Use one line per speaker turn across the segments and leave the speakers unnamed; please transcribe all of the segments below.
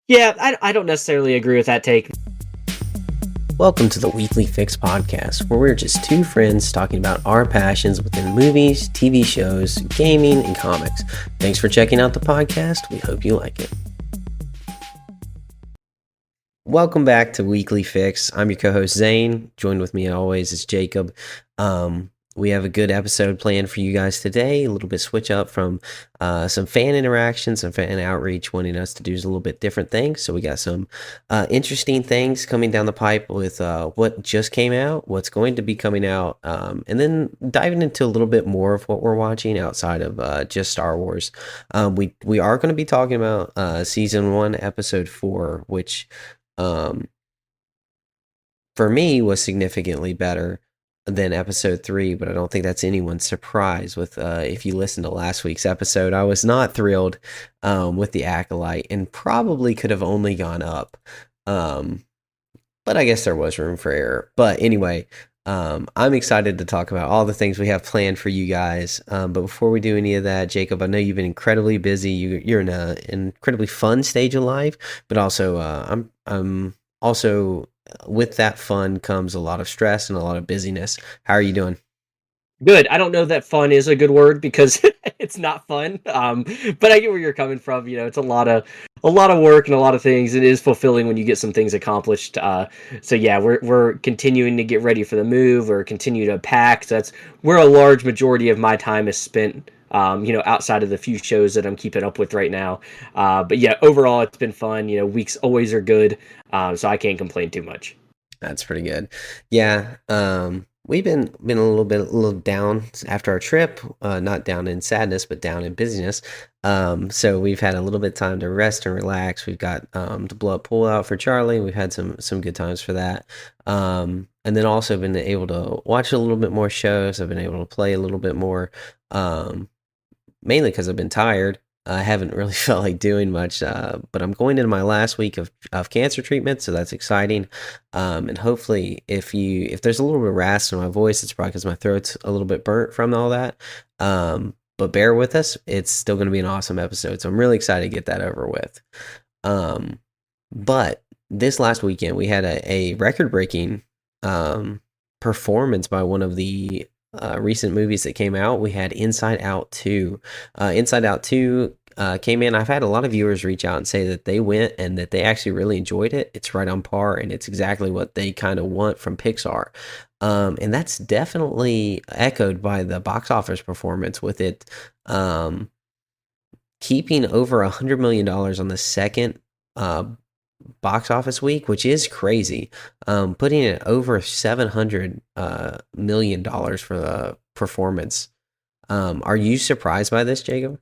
Yeah, I don't necessarily agree with that take.
Welcome to the Weekly Fix podcast, where we're just two friends talking about our passions within movies, TV shows, gaming, and comics. Thanks for checking out the podcast. We hope you like it. Welcome back to Weekly Fix. I'm your co-host Zane. Joined with me always is Jacob. We have a good episode planned for you guys today. A little bit switch up from some fan interaction, some fan outreach, wanting us to do a little bit different things. So we got some interesting things coming down the pipe with what just came out, what's going to be coming out, and then diving into a little bit more of what we're watching outside of just Star Wars. We are going to be talking about season 1, episode 4, which for me was significantly better than episode 3, but I don't think that's anyone's surprise. With if you listen to last week's episode, I was not thrilled with the Acolyte, and probably could have only gone up. But I guess there was room for error. But anyway, I'm excited to talk about all the things we have planned for you guys. But before we do any of that, Jacob, I know you've been incredibly busy. You're in an incredibly fun stage of life, but also I'm also, with that fun comes a lot of stress and a lot of busyness. How are you doing?
Good. I don't know that fun is a good word because it's not fun. But I get where you're coming from. It's a lot of work and a lot of things. It is fulfilling when you get some things accomplished. So yeah, we're continuing to get ready for the move or continue to pack. So that's where a large majority of my time is spent. Outside of the few shows that I'm keeping up with right now. But yeah, overall it's been fun. Weeks always are good. So I can't complain too much.
That's pretty good. Yeah. We've been a little down after our trip. Not down in sadness, but down in busyness. So we've had a little bit of time to rest and relax. We've got the blood pull out for Charlie. We've had some good times for that. And then also been able to watch a little bit more shows. I've been able to play a little bit more. Mainly because I've been tired. I haven't really felt like doing much, but I'm going into my last week of cancer treatment, so that's exciting. And hopefully, if there's a little bit of rasp in my voice, it's probably because my throat's a little bit burnt from all that. But bear with us; it's still going to be an awesome episode. So I'm really excited to get that over with. But this last weekend, we had a record-breaking performance by one of the recent movies that came out. We had Inside Out 2. Inside Out 2 came in. I've had a lot of viewers reach out and say that they went and that they actually really enjoyed it. It's right on par, and it's exactly what they kind of want from Pixar. And that's definitely echoed by the box office performance, with it keeping over $100 million on the second box office week, which is crazy. Putting it over $700 million for the performance. Are you surprised by this, Jacob?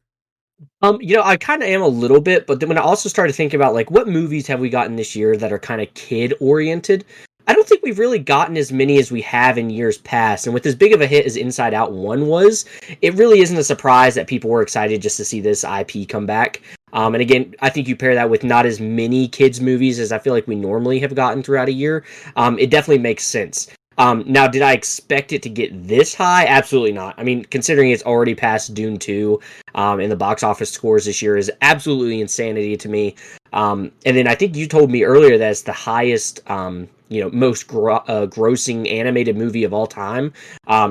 I kind of am a little bit, but then when I also started thinking about like what movies have we gotten this year that are kind of kid oriented, I don't think we've really gotten as many as we have in years past. And with as big of a hit as Inside Out 1 was, it really isn't a surprise that people were excited just to see this IP come back. And again, I think you pair that with not as many kids movies as I feel like we normally have gotten throughout a year. It definitely makes sense. Now, did I expect it to get this high? Absolutely not. I mean, considering it's already passed Dune 2, and the box office scores this year is absolutely insanity to me. And then I think you told me earlier that it's the highest, most grossing animated movie of all time.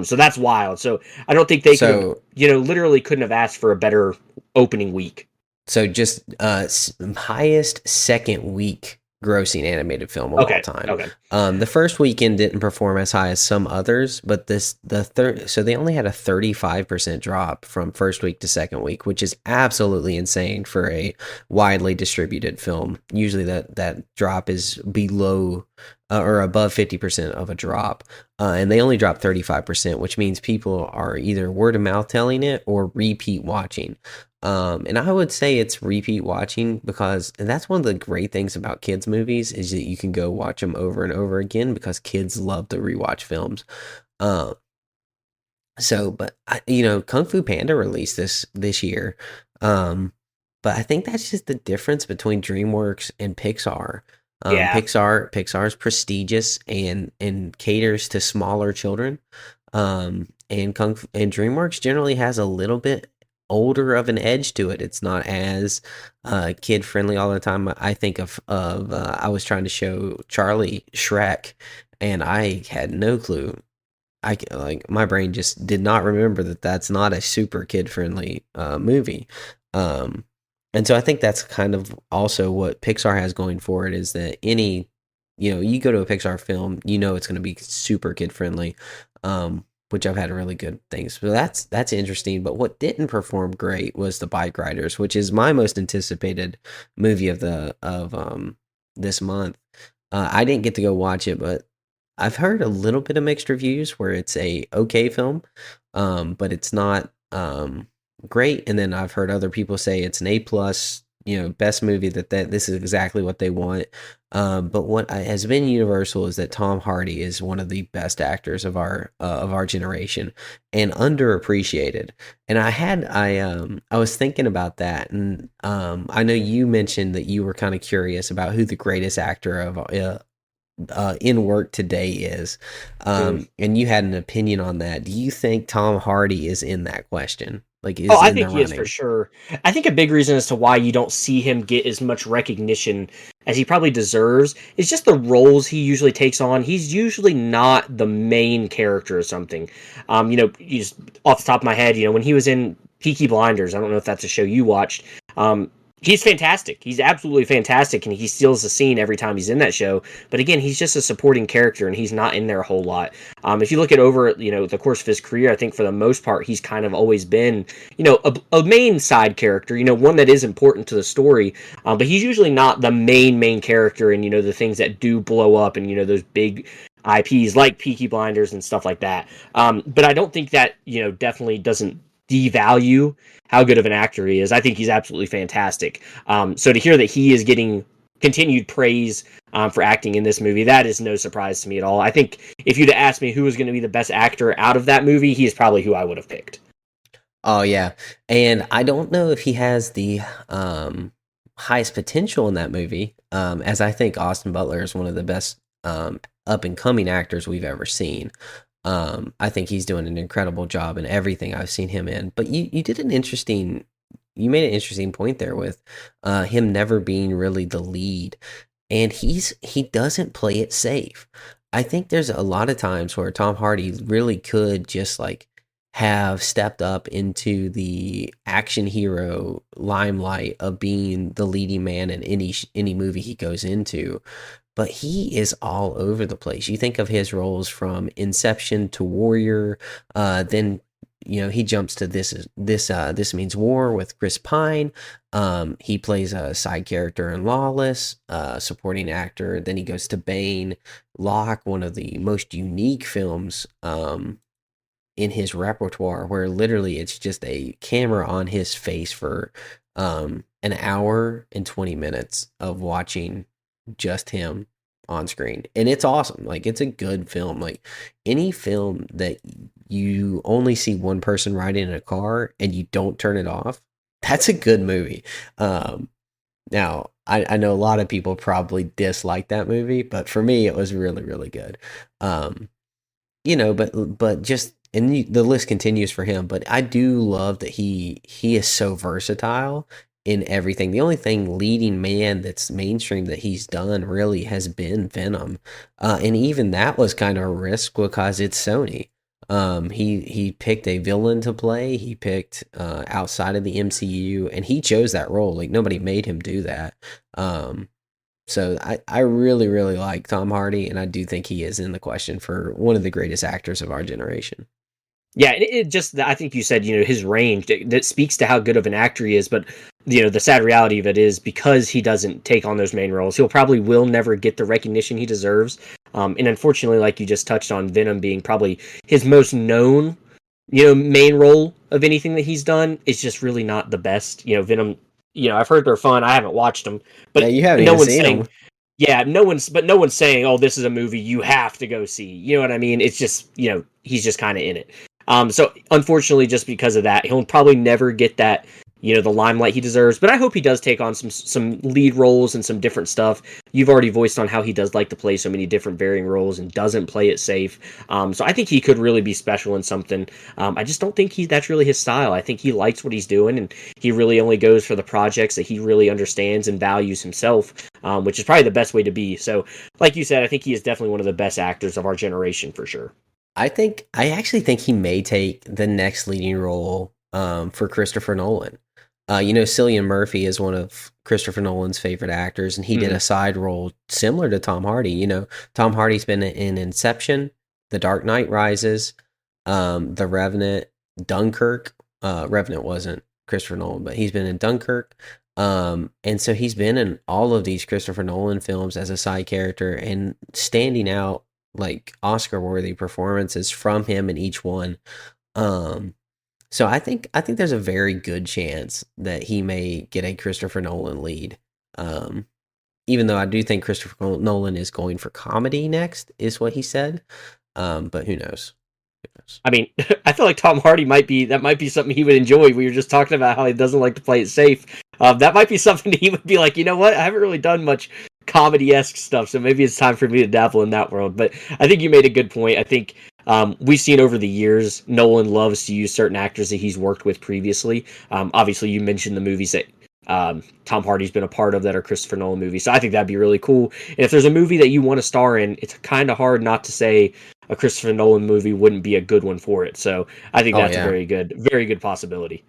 So that's wild. So I don't think they could have, literally couldn't have asked for a better opening week.
So just highest second week grossing animated film of all time.
Okay.
The first weekend didn't perform as high as some others, but the third, so they only had a 35% drop from first week to second week, which is absolutely insane for a widely distributed film. Usually that drop is below or above 50% of a drop, and they only dropped 35%, which means people are either word of mouth telling it or repeat watching. And I would say it's repeat watching, because and that's one of the great things about kids movies, is that you can go watch them over and over again, because kids love to rewatch films. But Kung Fu Panda released this year. But I think that's just the difference between DreamWorks and Pixar.
Yeah.
Pixar's prestigious and caters to smaller children. And DreamWorks generally has a little bit older of an edge to it. It's not as kid friendly all the time. I think of I was trying to show Charlie Shrek, and I had no clue. Like my brain just did not remember that that's not a super kid friendly movie. Um, and so I think that's kind of also what Pixar has going for it, is that any, you go to a Pixar film, it's going to be super kid friendly, which I've had really good things. So that's interesting. But what didn't perform great was the Bike Riders, which is my most anticipated movie of this month. I didn't get to go watch it, but I've heard a little bit of mixed reviews where it's a okay film, but it's not great. And then I've heard other people say it's an A plus, best movie, that this is exactly what they want. But what has been universal is that Tom Hardy is one of the best actors of our generation, and underappreciated. And I was thinking about that, and I know you mentioned that you were kind of curious about who the greatest actor of in work today is, and you had an opinion on that. Do you think Tom Hardy is in that question? Like,
Oh,
is
I
in the
think he is for
running?
sure. I think a big reason as to why you don't see him get as much recognition as he probably deserves is just the roles he usually takes on. He's usually not the main character or something. You just off the top of my head, when he was in Peaky Blinders, I don't know if that's a show you watched. Um, he's fantastic. He's absolutely fantastic, and he steals the scene every time he's in that show. But again, he's just a supporting character, and he's not in there a whole lot. If you look at over, the course of his career, I think for the most part, he's kind of always been a main side character, one that is important to the story, but he's usually not the main character in, the things that do blow up and, those big IPs like Peaky Blinders and stuff like that. But I don't think that, definitely doesn't devalue how good of an actor he is. I think he's absolutely fantastic. So to hear that he is getting continued praise for acting in this movie, that is no surprise to me at all. I think if you'd asked me who was going to be the best actor out of that movie, he is probably who I would have picked.
Oh yeah, and I don't know if he has the highest potential in that movie, as I think Austin Butler is one of the best up and coming actors we've ever seen. I think he's doing an incredible job in everything I've seen him in. But you made an interesting point there with him never being really the lead, and he doesn't play it safe. I think there's a lot of times where Tom Hardy really could just like have stepped up into the action hero limelight of being the leading man in any movie he goes into, but he is all over the place. You think of his roles from Inception to Warrior, then he jumps to This Means War with Chris Pine. He plays a side character in Lawless, supporting actor. Then he goes to Bane, Locke, one of the most unique films in his repertoire, where literally it's just a camera on his face for an hour and 20 minutes of watching just him on screen, and it's awesome. Like, it's a good film. Like, any film that you only see one person riding in a car and you don't turn it off, that's a good movie. Now I know a lot of people probably dislike that movie, but for me it was really, really good. But just, and the list continues for him. But I do love that he is so versatile in everything. The only thing leading man that's mainstream that he's done really has been Venom, and even that was kind of a risk because it's Sony. He picked a villain to play. He picked outside of the MCU, and he chose that role. Like, nobody made him do that. So I really, really like Tom Hardy, and I do think he is in the question for one of the greatest actors of our generation.
Yeah, it just, I think you said, his range that speaks to how good of an actor he is, but the sad reality of it is, because he doesn't take on those main roles, he'll probably will never get the recognition he deserves. And unfortunately, like you just touched on, Venom being probably his most known, main role of anything that he's done, is just really not the best. Venom, I've heard they're fun. I haven't watched them,
Yeah,
but
you haven't
no
even
one's
seen
saying,
him.
yeah, no one's saying, oh, this is a movie you have to go see. You know what I mean? It's just, he's just kind of in it. So unfortunately, just because of that, he'll probably never get that, the limelight he deserves. But I hope he does take on some lead roles and some different stuff. You've already voiced on how he does like to play so many different varying roles and doesn't play it safe. So I think he could really be special in something. I just don't think that's really his style. I think he likes what he's doing, and he really only goes for the projects that he really understands and values himself, which is probably the best way to be. So, like you said, I think he is definitely one of the best actors of our generation for sure.
I actually think he may take the next leading role for Christopher Nolan. Cillian Murphy is one of Christopher Nolan's favorite actors, and he did a side role similar to Tom Hardy. Tom Hardy's been in Inception, The Dark Knight Rises, The Revenant, Dunkirk. Revenant wasn't Christopher Nolan, but he's been in Dunkirk. And so he's been in all of these Christopher Nolan films as a side character and standing out like Oscar-worthy performances from him in each one. So I think there's a very good chance that he may get a Christopher Nolan lead. Even though I do think Christopher Nolan is going for comedy next, is what he said. But who knows?
I mean, I feel like Tom Hardy might be something he would enjoy. We were just talking about how he doesn't like to play it safe. That might be something he would be like, you know what? I haven't really done much comedy-esque stuff, so maybe it's time for me to dabble in that world. But I think you made a good point. I think we've seen over the years, Nolan loves to use certain actors that he's worked with previously. Obviously, you mentioned the movies that Tom Hardy's been a part of that are Christopher Nolan movies. So I think that'd be really cool. And if there's a movie that you want to star in, it's kind of hard not to say a Christopher Nolan movie wouldn't be a good one for it. So I think that's a very good possibility.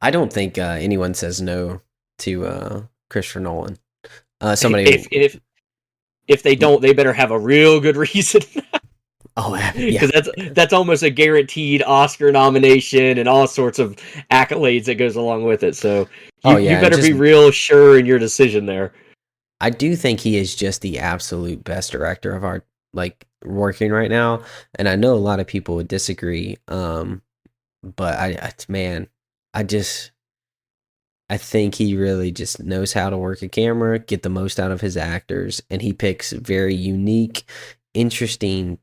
I don't think anyone says no to Christopher Nolan. Somebody,
if they don't, they better have a real good reason.
Oh, yeah.
Because that's almost a guaranteed Oscar nomination and all sorts of accolades that goes along with it. So you better be real sure in your decision there.
I do think he is just the absolute best director of our working right now, and I know a lot of people would disagree. But I think he really just knows how to work a camera, get the most out of his actors, and he picks very unique, interesting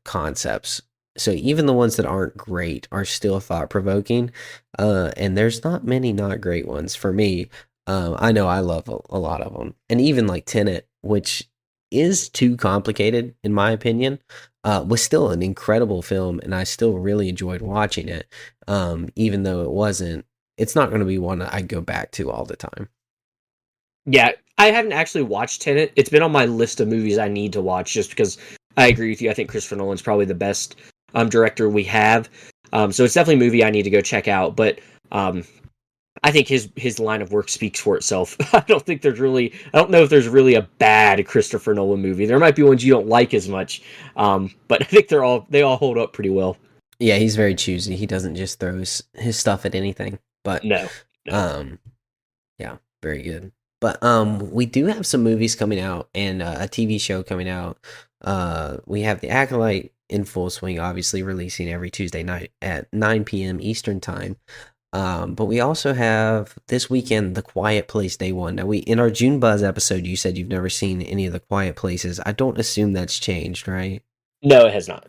concepts. So even the ones that aren't great are still thought-provoking, and there's not many not great ones for me. I know I love a lot of them, and even like Tenet, which is too complicated in my opinion, was still an incredible film, and I still really enjoyed watching it, even though it's not going to be one that I go back to all the time.
Yeah, I haven't actually watched Tenet. It's been on my list of movies I need to watch just because I agree with you. I think Christopher Nolan's probably the best director we have. So it's definitely a movie I need to go check out. But I think his line of work speaks for itself. I don't know if there's really a bad Christopher Nolan movie. There might be ones you don't like as much, but I think they all hold up pretty well.
Yeah, he's very choosy. He doesn't just throw his stuff at anything. But
no.
Yeah, very good. But we do have some movies coming out and a TV show coming out. We have The Acolyte in full swing, obviously releasing every Tuesday night at 9 p.m. Eastern time. But we also have this weekend The Quiet Place Day One. Now, in our June Buzz episode, you said you've never seen any of The Quiet Places. I don't assume that's changed, right?
No, it has not.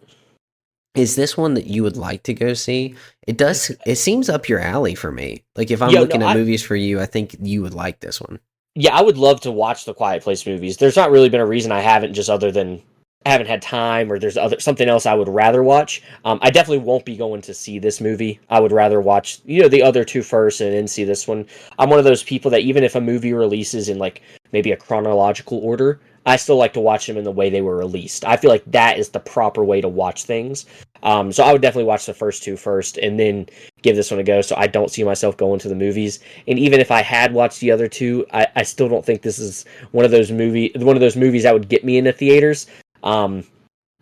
Is this one that you would like to go see? It does. It seems up your alley for me. Like if I'm looking at movies for you, I think you would like this one.
Yeah, I would love to watch the Quiet Place movies. There's not really been a reason I haven't, just other than I haven't had time, or there's something else I would rather watch. I definitely won't be going to see this movie. I would rather watch the other two first and then see this one. I'm one of those people that even if a movie releases in maybe a chronological order, I still like to watch them in the way they were released. I feel like that is the proper way to watch things. So I would definitely watch the first two first and then give this one a go, so I don't see myself going to the movies. And even if I had watched the other two, I still don't think this is one of those movies that would get me into theaters.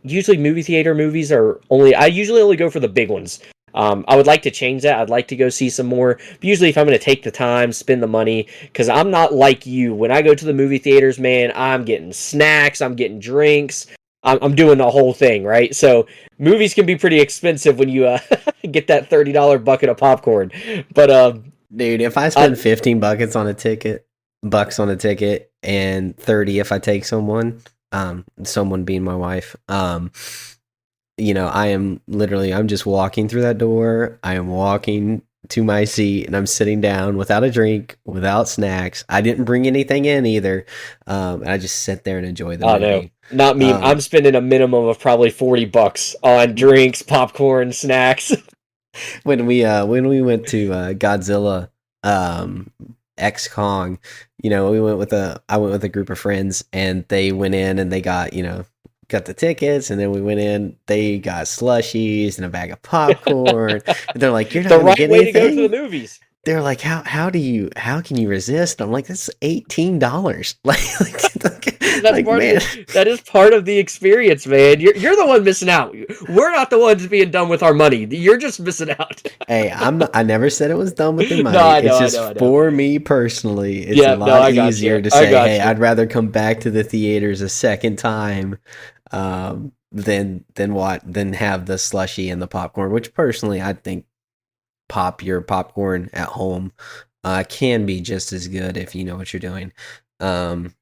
Usually movie theater movies I usually only go for the big ones. I would like to change that. I'd like to go see some more. But usually if I'm going to take the time, spend the money, because I'm not like you. When I go to the movie theaters, man, I'm getting snacks, I'm getting drinks, I'm doing the whole thing, right? So movies can be pretty expensive when you get that $30 bucket of popcorn. But
dude, if I spend 15 bucks on a ticket, and 30 if I take someone being my wife, I'm just walking through that door. I am walking to my seat, and I'm sitting down without a drink, without snacks. I didn't bring anything in either. And I just sit there and enjoy the
Oh no,
movie.
not me. I'm
Um,
spending a minimum of probably $40 on drinks, popcorn, snacks.
when we went to Godzilla um X Kong, we went with a I went with a group of friends, and they went in and they got, got the tickets, and then we went in, they got slushies and a bag of popcorn. And they're like, "You're not
The
going to
right
get
way to go to the
anything?"
movies.
They're like, how can you resist? I'm like, "That's $18." Like, man.
That is part of the experience, man. You're the one missing out. We're not the ones being done with our money. You're just missing out.
Hey, I never said it was done with their
No,
money.
I know,
It's
I
just
know, I know.
for me personally, it's a
Yeah, no,
lot
I got
easier
you.
to
I
say,
got
hey,
you.
I'd rather come back to the theaters a second time, than have the slushy and the popcorn, which personally I think pop your popcorn at home can be just as good if you know what you're doing. Um,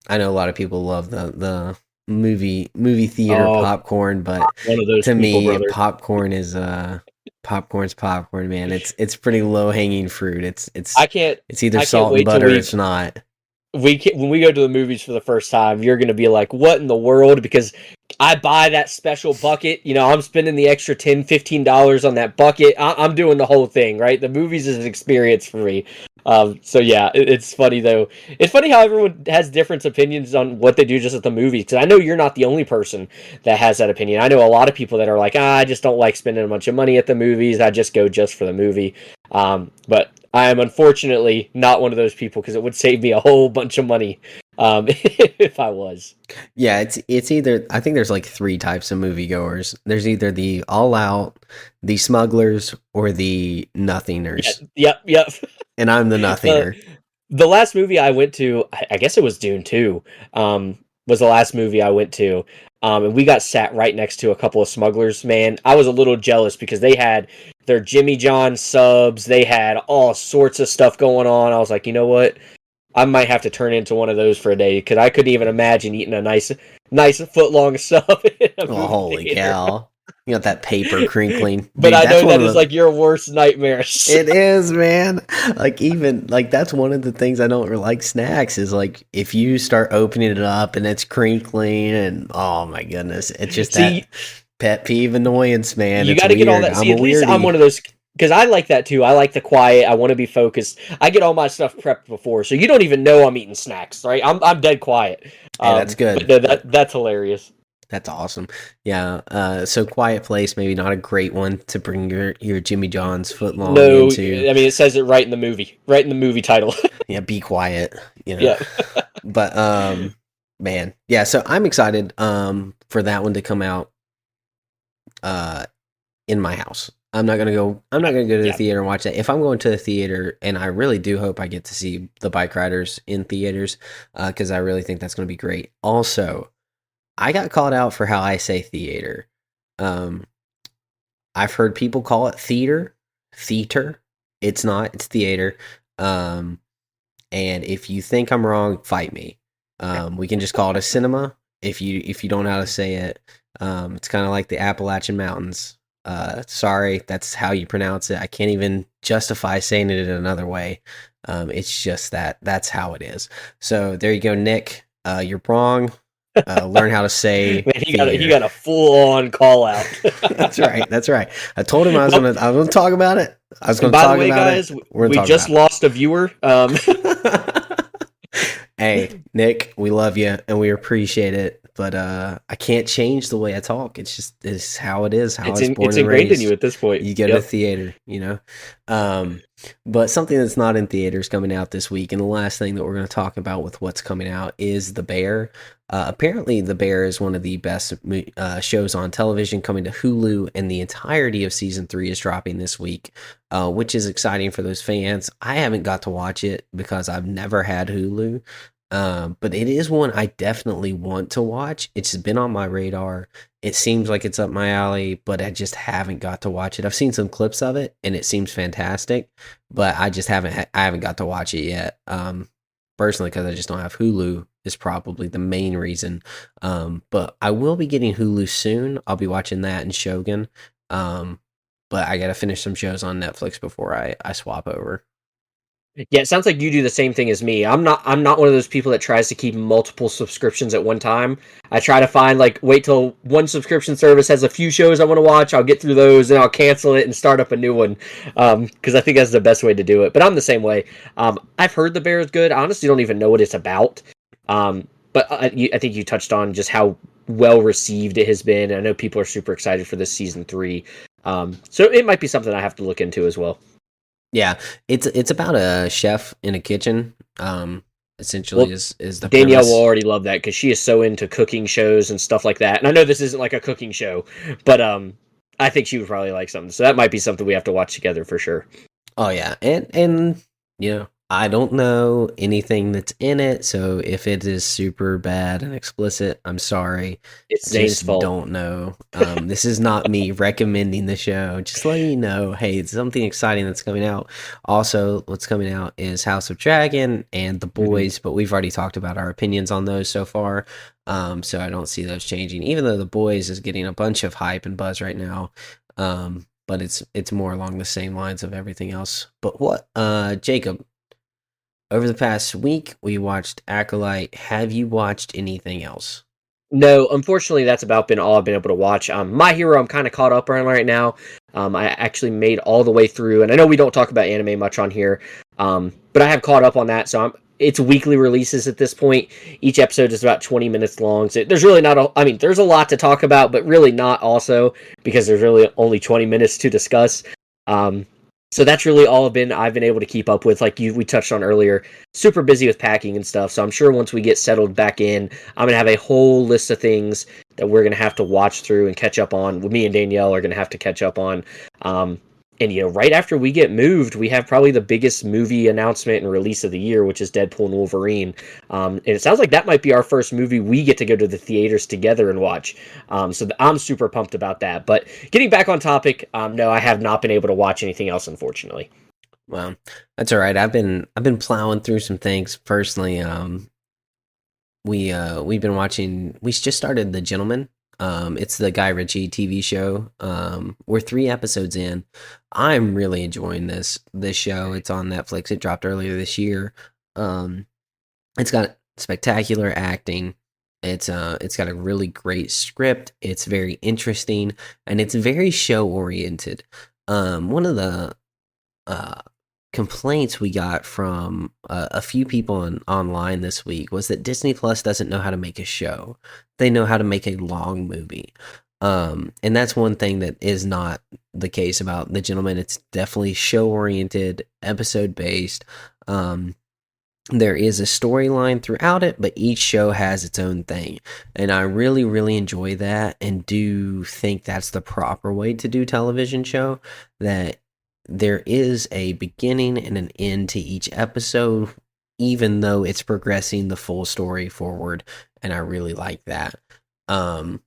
I know a lot of people love the movie theater
Oh,
popcorn, but
one of those
to
people,
me,
brother.
popcorn's popcorn, man. It's pretty low hanging fruit.
I can't.
It's either
I can't
salt and
wait till
butter or it's not.
when we go to the movies for the first time, you're going to be like, what in the world? Because I buy that special bucket. I'm spending the extra $10, $15 on that bucket. I'm doing the whole thing, right? The movies is an experience for me. So yeah, it's funny though. It's funny how everyone has different opinions on what they do just at the movies. Because I know you're not the only person that has that opinion. I know a lot of people that are like, I just don't like spending a bunch of money at the movies. I just go just for the movie. But I am unfortunately not one of those people because it would save me a whole bunch of money if I was.
Yeah, it's either, I think there's like three types of moviegoers. There's either the all out, the smugglers, or the
Yeah,
nothingers.
yep, yep.
And I'm the
Uh,
nothinger.
the last movie I went to, I guess it was Dune 2, was the last movie I went to. And we got sat right next to a couple of smugglers, man. I was a little jealous because they had their Jimmy John subs. They had all sorts of stuff going on. I was like, you know what? I might have to turn into one of those for a day because I couldn't even imagine eating a nice foot long sub in a
Oh,
movie
holy
theater.
cow. You got that paper crinkling.
But
Dude,
I
that's
know
one
that
of
is
the
like your worst nightmares.
it is, man. Like, even like that's one of the things I don't really like snacks is like if you start opening it up and it's crinkling, and oh my goodness, it's just that
See,
pet peeve annoyance, man.
you
It's
got to get all
weird.
that.
I'm
See,
a
at least I'm one
weirdie.
of those because I like that too. I like the quiet. I want to be focused. I get all my stuff prepped before, so you don't even know I'm eating snacks, right? I'm dead quiet.
Hey, that's
But
good.
no, that's hilarious.
That's awesome. Yeah. So Quiet Place, maybe not a great one to bring your Jimmy John's foot long
No,
into.
I mean it says it right in the movie title.
Yeah, be quiet,
Yeah.
But man, yeah, so I'm excited for that one to come out uh in my house. I'm not gonna go to the
Yeah.
theater and watch that. If I'm going to the theater, and I really do hope I get to see the Bike Riders in theaters, because I really think that's gonna be great. Also, I got called out for how I say theater. Um I've heard people call it theater. It's not, it's theater. Um And if you think I'm wrong, fight me. We can just call it a cinema. If you don't know how to say it, it's kind of like the Appalachian Mountains. Sorry, that's how you pronounce it. I can't even justify saying it in another way. It's just that's how it is. So there you go, Nick. You're wrong. Learn how to say
Man, he
theater.
got a full on call out.
That's right. That's right. I told him
Well,
I was gonna talk about it. I was
and
gonna
by the
talk
way,
about it.
guys,
We're gonna
we
talk
just
about
lost a viewer.
it. Hey, Nick, we love you and we appreciate it, but I can't change the way I talk. It's how it is, how I was born
It's
and
ingrained in you
raised.
at this point.
You go to
Yep.
theater. Um, but something that's not in theaters coming out this week, and the last thing that we're going to talk about with what's coming out is The Bear. Apparently, The Bear is one of the best shows on television, coming to Hulu, and the entirety of season 3 is dropping this week, which is exciting for those fans. I haven't got to watch it because I've never had Hulu, but it is one I definitely want to watch. It's been on my radar. It seems like it's up my alley, but I just haven't got to watch it. I've seen some clips of it, and it seems fantastic, but I just I haven't got to watch it yet. Personally, because I just don't have Hulu is probably the main reason. But I will be getting Hulu soon. I'll be watching that and Shogun. Um, but I gotta finish some shows on Netflix before I swap over.
Yeah, it sounds like you do the same thing as me. I'm not one of those people that tries to keep multiple subscriptions at one time. I try to find like wait till one subscription service has a few shows I want to watch. I'll get through those and I'll cancel it and start up a new one. Because I think that's the best way to do it. But I'm the same way. I've heard The Bear is good. I honestly don't even know what it's about. But I think you touched on just how well received it has been. I know people are super excited for this season 3. So it might be something I have to look into as well.
Yeah, it's about a chef in a kitchen. Essentially
Well,
is the
Danielle will
premise.
already love that because she is so into cooking shows and stuff like that. And I know this isn't like a cooking show, but I think she would probably like something. So that might be something we have to watch together for sure.
Oh yeah, and I don't know anything that's in it, so if it is super bad and explicit, I'm sorry.
It's
I
Zane's
just
fault.
don't know. This is not me recommending the show. Just letting you know, hey, it's something exciting that's coming out. Also, what's coming out is House of Dragon and The
Mhm.
Boys, but we've already talked about our opinions on those so far. So I don't see those changing. Even though The Boys is getting a bunch of hype and buzz right now. But it's more along the same lines of everything else. But what, Jacob? Over the past week, we watched Acolyte. Have you watched anything else?
No, unfortunately, that's about been all I've been able to watch. My Hero, I'm kind of caught up on right now. I actually made all the way through, and I know we don't talk about anime much on here, but I have caught up on that. So it's weekly releases at this point. Each episode is about 20 minutes long. So there's really not I mean, there's a lot to talk about, but really not also because there's really only 20 minutes to discuss. Um, so that's really all I've been able to keep up with. Like we touched on earlier, super busy with packing and stuff. So I'm sure once we get settled back in, I'm gonna have a whole list of things that we're gonna have to watch through and catch up on. Me and Danielle are gonna have to catch up on. And right after we get moved, we have probably the biggest movie announcement and release of the year, which is Deadpool and Wolverine. And it sounds like that might be our first movie we get to go to the theaters together and watch. I'm super pumped about that. But getting back on topic, no, I have not been able to watch anything else, unfortunately.
Well, that's all right. I've been plowing through some things personally. We've been watching. We just started The Gentleman. It's the Guy Ritchie TV show. We're 3 episodes in. I'm really enjoying this show. It's on Netflix. It dropped earlier this year. Um, it's got spectacular acting. It's got a really great script. It's very interesting and it's very show oriented. One of the uh complaints we got from a few people online this week was that Disney Plus doesn't know how to make a show. They know how to make a long movie. And that's one thing that is not the case about The Gentleman. It's definitely show oriented, episode based. There is a storyline throughout it, but each show has its own thing. And I really, really enjoy that and do think that's the proper way to do television show. That there is a beginning and an end to each episode, even though it's progressing the full story forward. And I really like that. Um,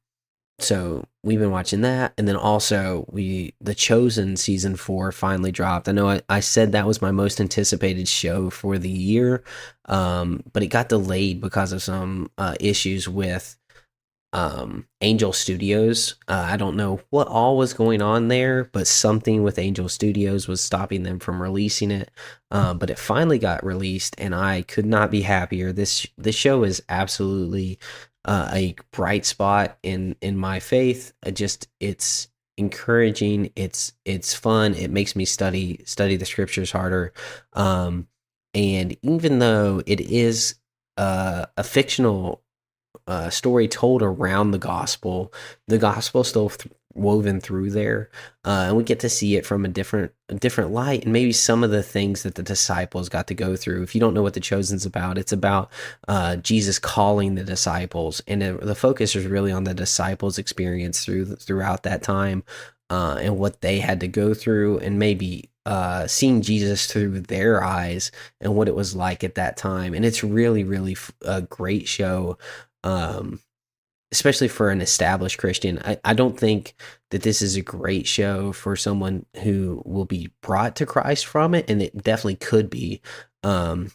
so we've been watching that, and then also The Chosen season 4 finally dropped. I know I said that was my most anticipated show for the year, but it got delayed because of some issues with Angel Studios. I don't know what all was going on there, but something with Angel Studios was stopping them from releasing it. But it finally got released, and I could not be happier. This show is absolutely a bright spot in my faith. It's encouraging. It's fun. It makes me study the scriptures harder. And even though it is a fictional story told around the gospel still woven through there, and we get to see it from a different light, and maybe some of the things that the disciples got to go through. If you don't know what The Chosen's about, it's about Jesus calling the disciples, and the focus is really on the disciples' experience throughout that time, and what they had to go through, and maybe seeing Jesus through their eyes and what it was like at that time. And it's really, really a great show, um, especially for an established Christian. I don't think that this is a great show for someone who will be brought to Christ from it, and it definitely could be. Um,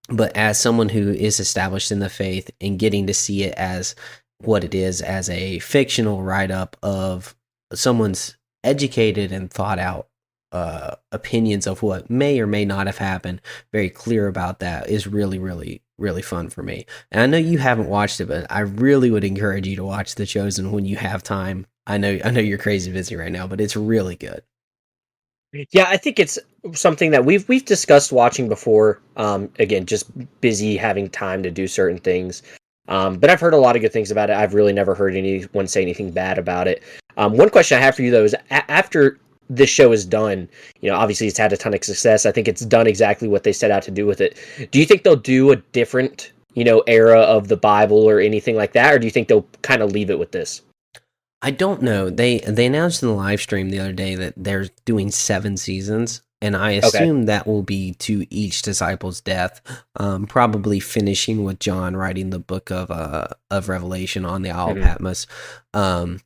but as someone who is established in the faith and getting to see it as what it is, as a fictional write up of someone's educated and thought out opinions of what may or may not have happened, very clear about that, is really, really, really fun for me. And I know you haven't watched it, but I really would encourage you to watch The Chosen when you have time. I know you're crazy busy right now, but it's really good.
Yeah, I think it's something that we've discussed watching before. Again, just busy having time to do certain things. But I've heard a lot of good things about it. I've really never heard anyone say anything bad about it. One question I have for you though is after this show is done, obviously it's had a ton of success. I think it's done exactly what they set out to do with it. Do you think they'll do a different, era of the Bible or anything like that, or do you think they'll kind of leave it with this?
I don't know. They announced in the live stream the other day that they're doing 7 seasons, and I
Okay.
assume that will be to each disciple's death. Probably finishing with John writing the book of Revelation on the Isle of
Hmm.
Patmos. Um,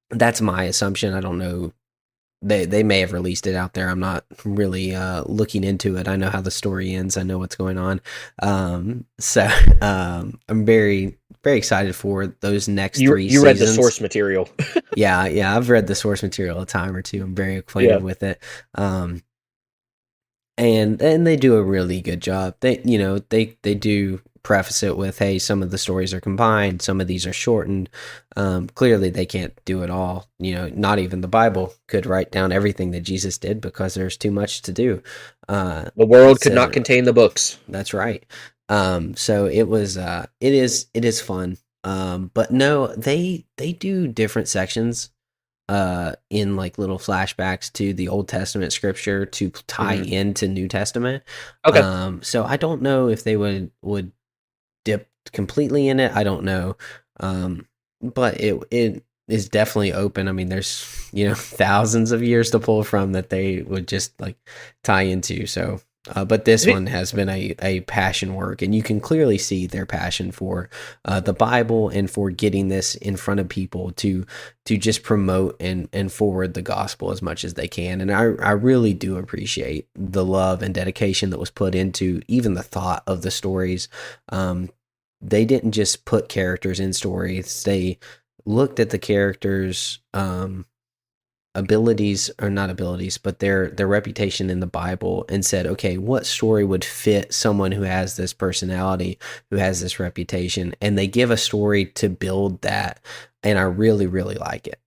that's my assumption. I don't know. They may have released it out there. I'm not really looking into it. I know how the story ends. I know what's going on. So I'm very very excited for those next three
You read the
seasons.
source material.
Yeah, yeah, I've read the source material a time or two. I'm very
Yeah.
acquainted with it. Um, and they do a really good job. They do preface it with, hey, some of the stories are combined, some of these are shortened. Clearly they can't do it all. Not even the Bible could write down everything that Jesus did because there's too much to do.
The
It
world could
says
not
it right.
contain the books.
That's right. So it is fun. But no, they do different sections in like little flashbacks to the Old Testament scripture to tie
Hmm.
into New Testament.
Okay.
So I don't know if they would dip completely in it. I don't know. But it is definitely open. I mean, there's thousands of years to pull from that they would just like tie into. So but this one has been a passion work, and you can clearly see their passion for the Bible and for getting this in front of people to just promote and forward the gospel as much as they can. And I really do appreciate the love and dedication that was put into even the thought of the stories. Um, they didn't just put characters in stories; they looked at the characters' abilities, or not abilities, but their reputation in the Bible, and said, okay, what story would fit someone who has this personality, who has this reputation, and they give a story to build that, and I really really like it.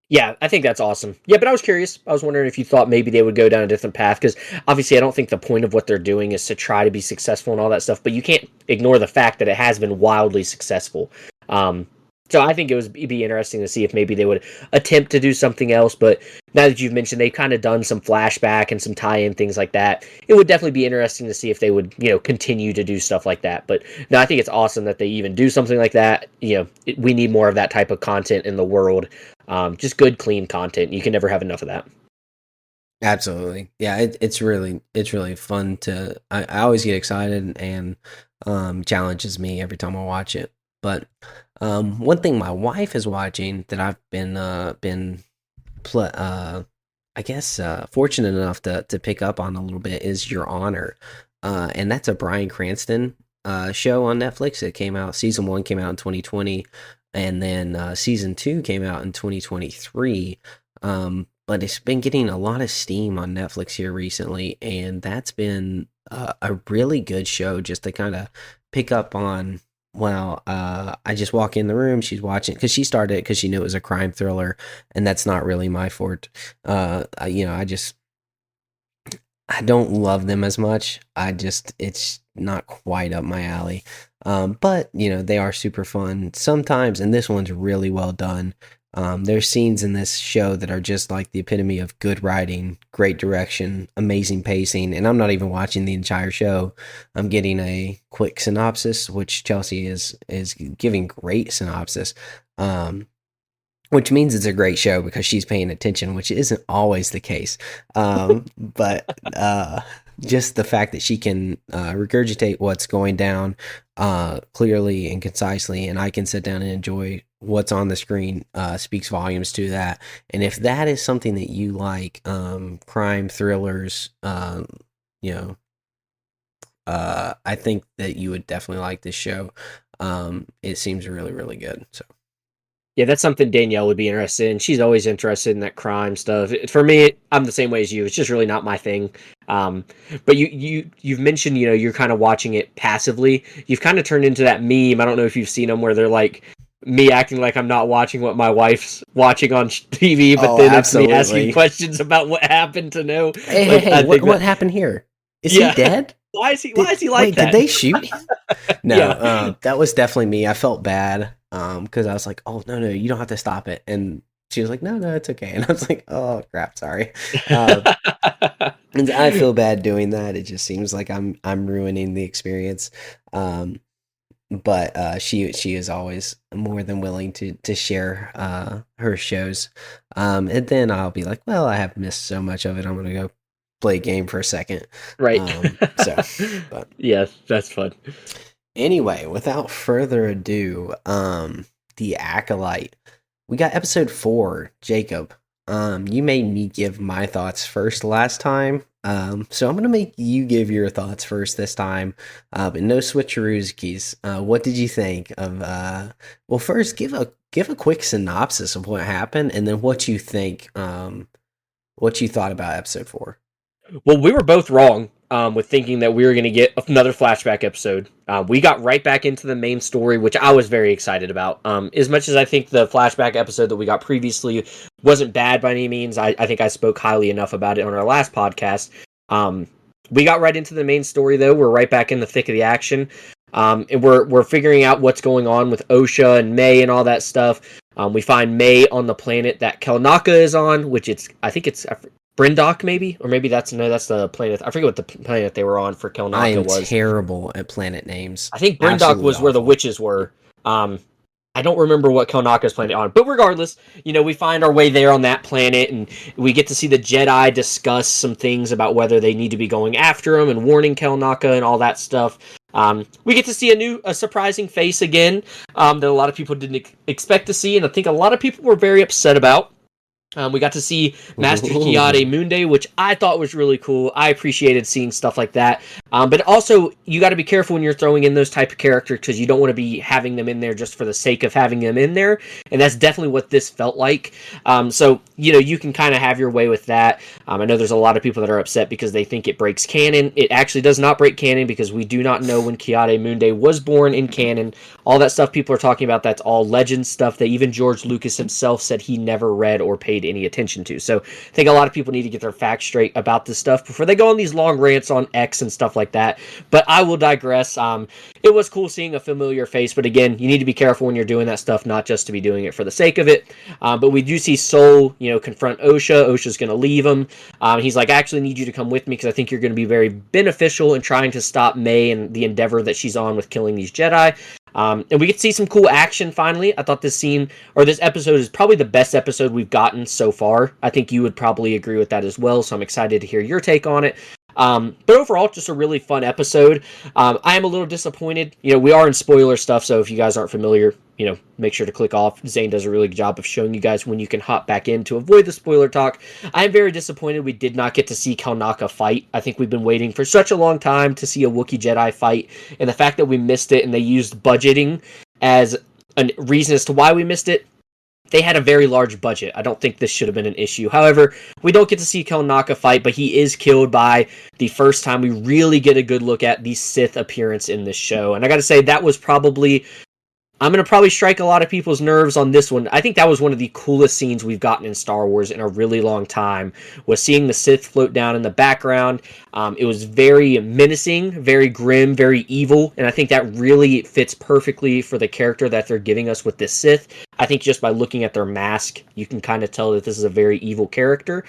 Yeah, I think that's awesome. Yeah, but I was curious. I was wondering if you thought maybe they would go down a different path because obviously I don't think the point of what they're doing is to try to be successful and all that stuff. But you can't ignore the fact that it has been wildly successful. Um, so I think it'd be interesting to see if maybe they would attempt to do something else. But now that you've mentioned they've kind of done some flashback and some tie-in things like that, it would definitely be interesting to see if they would continue to do stuff like that. But no, I think it's awesome that they even do something like that. We need more of that type of content in the world. Just good, clean content. You can never have enough of that.
Absolutely. Yeah, it's really fun to I always get excited, and challenges me every time I watch it. But one thing my wife is watching that I've been pl- I guess fortunate enough to pick up on a little bit is Your Honor. And that's a Bryan Cranston show on Netflix. It came out, season 1 came out in 2020, and then season 2 came out in 2023. But it's been getting a lot of steam on Netflix here recently, and that's been a really good show just to kind of pick up on. Well, I just walk in the room, she's watching because she started it because she knew it was a crime thriller, and that's not really my forte. I don't love them as much. It's not quite up my alley. But they are super fun sometimes, and this one's really well done. There's scenes in this show that are just like the epitome of good writing, great direction, amazing pacing, and I'm not even watching the entire show. I'm getting a quick synopsis, which Chelsea is giving great synopsis. Um, which means it's a great show because she's paying attention, which isn't always the case. But just the fact that she can regurgitate what's going down clearly and concisely, and I can sit down and enjoy what's on the screen speaks volumes to that. And if that is something that you like, crime thrillers, you know, I think that you would definitely like this show. It seems really, really good. So.
Yeah, that's something Danielle would be interested in. She's always interested in that crime stuff. For me, I'm the same way as you. It's just really not my thing. Um, but you've mentioned, you're kind of watching it passively. You've kind of turned into that meme. I don't know if you've seen them where they're like me acting like I'm not watching what my wife's watching on TV, but
Oh,
then it's me asking
absolutely.
questions about what happened to know.
Hey, hey,
Like
hey!
I
What
think
what
that,
happened here? Is he
yeah.
dead?
Why is he like
Wait? Did
that?
they shoot him? No,
Yeah.
that was definitely me. I felt bad because I was like, "Oh no, no, you don't have to stop it." And she was like, "No, no, it's okay." And I was like, "Oh crap, sorry." Uh, and I feel bad doing that. It just seems like I'm ruining the experience. Um, but she is always more than willing to share her shows. And then I'll be like, well, I have missed so much of it. I'm gonna go play a game for a second.
Right.
So, but
Yes, that's fun.
anyway, without further ado, the Acolyte. We got episode 4, Jacob. You made me give my thoughts first last time. So I'm gonna make you give your thoughts first this time. But no switcheroos keys. What did you think of well, first give a quick synopsis of what happened and then what you thought about episode 4.
Well, we were both wrong with thinking that we were going to get another flashback episode. We got right back into the main story, which I was very excited about. As much as I think the flashback episode that we got previously wasn't bad by any means, I think I spoke highly enough about it on our last podcast. We got right into the main story, though. We're right back in the thick of the action. And we're figuring out what's going on with Osha and May and all that stuff. We find May on the planet that Kelnaka is on, which I think it's Brindok, maybe, or maybe that's the planet. I forget what the planet they were on for
I
Kelnaka
am
was.
terrible at planet names.
I think Brindok
Absolutely
was where the
awful.
witches were. I don't remember what Kelnaka's planet on, but regardless, we find our way there on that planet, and we get to see the Jedi discuss some things about whether they need to be going after him and warning Kelnaka and all that stuff. We get to see a surprising face again that a lot of people didn't expect to see, and I think a lot of people were very upset about. We got to see Master Kiade
Ooh.
Munde, which I thought was really cool. I appreciated seeing stuff like that. But also, you got to be careful when you're throwing in those type of characters because you don't want to be having them in there just for the sake of having them in there. And that's definitely what this felt like. So, you can kind of have your way with that. I know there's a lot of people that are upset because they think it breaks canon. It actually does not break canon because we do not know when Kiade Munde was born in canon. All that stuff people are talking about, that's all legend stuff that even George Lucas himself said he never read or paid any attention to. So I think a lot of people need to get their facts straight about this stuff before they go on these long rants on X and stuff like that. But I will digress. It was cool seeing a familiar face, but again, you need to be careful when you're doing that stuff, not just to be doing it for the sake of it. But we do see Soul, confront Osha. Osha's going to leave him. He's like, I actually need you to come with me because I think you're going to be very beneficial in trying to stop May and the endeavor that she's on with killing these Jedi. And we get to see some cool action finally. I thought this episode is probably the best episode we've gotten so far. I think you would probably agree with that as well, so I'm excited to hear your take on it. But overall, just a really fun episode. I am a little disappointed. We are in spoiler stuff, so if you guys aren't familiar, make sure to click off. Zane does a really good job of showing you guys when you can hop back in to avoid the spoiler talk. I am very disappointed we did not get to see Kelnaka fight. I think we've been waiting for such a long time to see a Wookiee Jedi fight, and the fact that we missed it and they used budgeting as a reason as to why we missed it, they had a very large budget. I don't think this should have been an issue. However, we don't get to see Kelnaka fight, but he is killed by the first time we really get a good look at the Sith appearance in this show. And I gotta say, that was probably... I'm going to probably strike a lot of people's nerves on this one. I think that was one of the coolest scenes we've gotten in Star Wars in a really long time, was seeing the Sith float down in the background. It was very menacing, very grim, very evil, and I think that really fits perfectly for the character that they're giving us with this Sith. I think just by looking at their mask, you can kind of tell that this is a very evil character.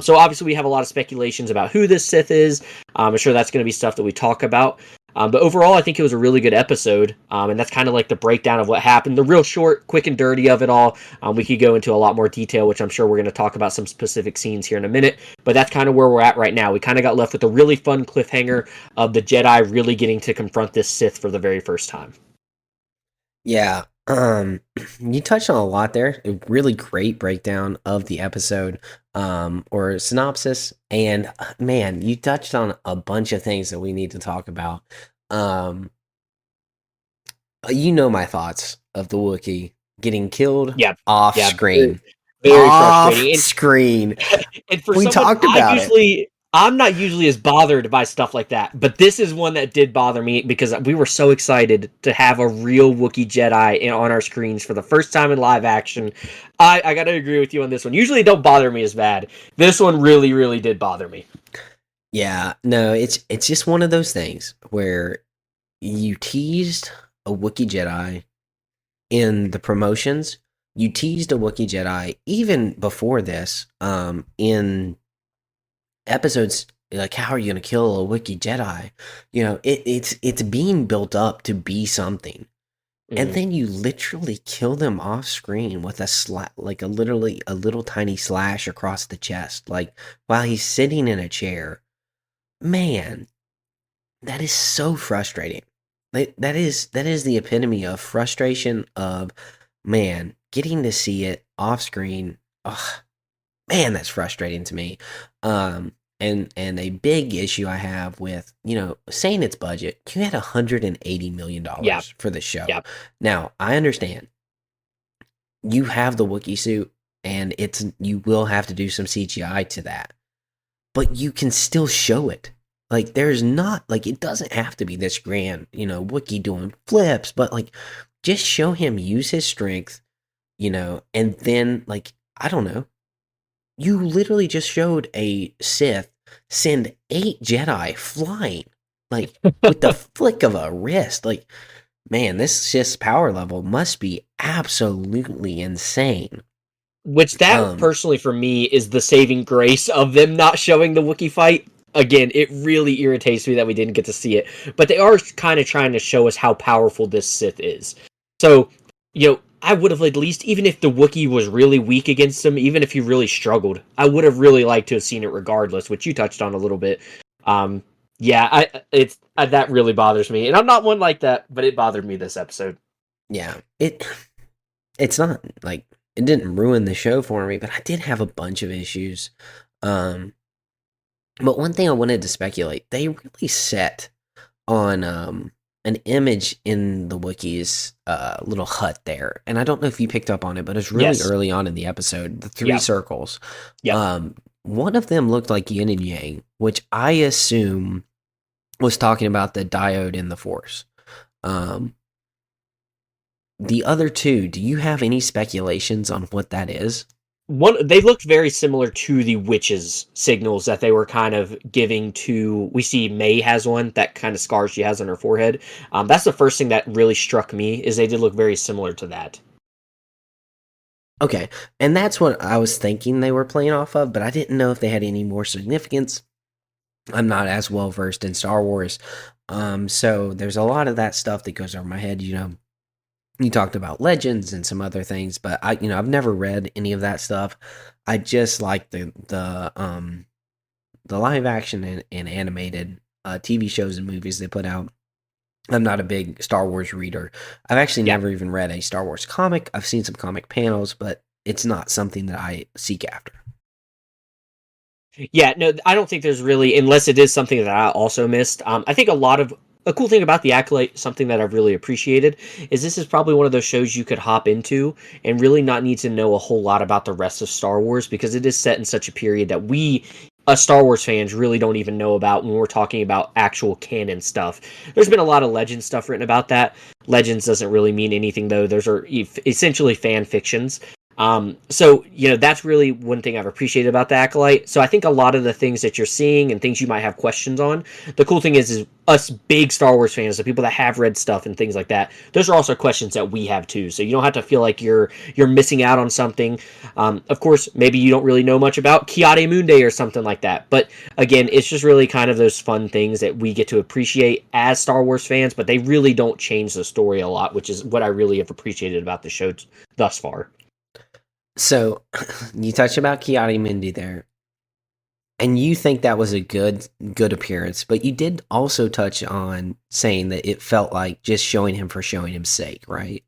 So obviously we have a lot of speculations about who this Sith is. I'm sure that's going to be stuff that we talk about. But overall, I think it was a really good episode, and that's kind of like the breakdown of what happened. The real short, quick, and dirty of it all. We could go into a lot more detail, which I'm sure we're going to talk about some specific scenes here in a minute, but that's kind of where we're at right now. We kind of got left with a really fun cliffhanger of the Jedi really getting to confront this Sith for the very first time.
Yeah, you touched on a lot there. A really great breakdown of the episode, or synopsis. And man, you touched on a bunch of things that we need to talk about. You know my thoughts of the Wookiee getting killed
Yeah,
off
yeah, very,
screen.
very
Off
frustrating.
screen.
And for
We
someone,
talked about it.
I'm not usually as bothered by stuff like that, but this is one that did bother me because we were so excited to have a real Wookiee Jedi on our screens for the first time in live action. I gotta agree with you on this one. Usually, it don't bother me as bad. This one really, really did bother me.
Yeah, no, it's just one of those things where you teased a Wookiee Jedi in the promotions. You teased a Wookiee Jedi even before this, in episodes like how are you gonna kill a Wookiee Jedi? You know, it's being built up to be something. And
Mhm.
then you literally kill them off screen with like a literally a little tiny slash across the chest, like while he's sitting in a chair. Man, that is so frustrating. That is the epitome of frustration of man, getting to see it off screen. Ugh, man, that's frustrating to me. And a big issue I have with, saying its budget, you had
Yeah,
$180 million for the show.
yeah.
Now, I understand you have the Wookiee suit and you will have to do some CGI to that. But you can still show it. Like there's not like it doesn't have to be this grand, Wookiee doing flips, but like just show him use his strength, and then like I don't know, you literally just showed a Sith send 8 Jedi flying, like with the flick of a wrist. Like, man, this Sith's power level must be absolutely insane.
Which that
Um,
personally for me is the saving grace of them not showing the Wookiee fight. Again, it really irritates me that we didn't get to see it, but they are kind of trying to show us how powerful this Sith is. So, I would have at least, even if the Wookiee was really weak against him, even if he really struggled, I would have really liked to have seen it regardless, which you touched on a little bit. Um, yeah, that really bothers me, and I'm not one like that, but it bothered me this episode.
yeah, it's not like it didn't ruin the show for me, but I did have a bunch of issues. Um, but one thing I wanted to speculate, they really set on an image in the Wookiees little hut there. And I don't know if you picked up on it, but it's really
Yes,
early on in the episode, the three
yeah,
circles.
yeah.
One of them looked like yin and yang, which I assume was talking about the diode in the force. Um, the other two, do you have any speculations on what that is?
They looked very similar to the witches signals that they were kind of giving to. We see May has one, that kind of scar she has on her forehead. That's the first thing that really struck me, is they did look very similar to that.
Okay, and that's what I was thinking they were playing off of, but I didn't know if they had any more significance. I'm not as well versed in Star Wars, so there's a lot of that stuff that goes over my head. You talked about legends and some other things, but I've never read any of that stuff. I just like the live action and animated TV shows and movies they put out. I'm not a big Star Wars reader. I've actually
Yeah.
never even read a Star Wars comic. I've seen some comic panels, but it's not something that I seek after.
Yeah, no, I don't think there's really, unless it is something that I also missed. I think a cool thing about the Acolyte, something that I've really appreciated, is this is probably one of those shows you could hop into and really not need to know a whole lot about the rest of Star Wars, because it is set in such a period that we, us Star Wars fans, really don't even know about when we're talking about actual canon stuff. There's been a lot of Legends stuff written about that. Legends doesn't really mean anything, though. Those are essentially fan fictions. So that's really one thing I've appreciated about the Acolyte. So I think a lot of the things that you're seeing and things you might have questions on, the cool thing is us big Star Wars fans, the people that have read stuff and things like that, those are also questions that we have too. So you don't have to feel like you're missing out on something. Of course, maybe you don't really know much about Kiade Mundi or something like that. But again, it's just really kind of those fun things that we get to appreciate as Star Wars fans, but they really don't change the story a lot, which is what I really have appreciated about the show thus far.
So you touched about Kiadi Mindy there, and you think that was a good appearance, but you did also touch on saying that it felt like just showing him for showing him's sake, right?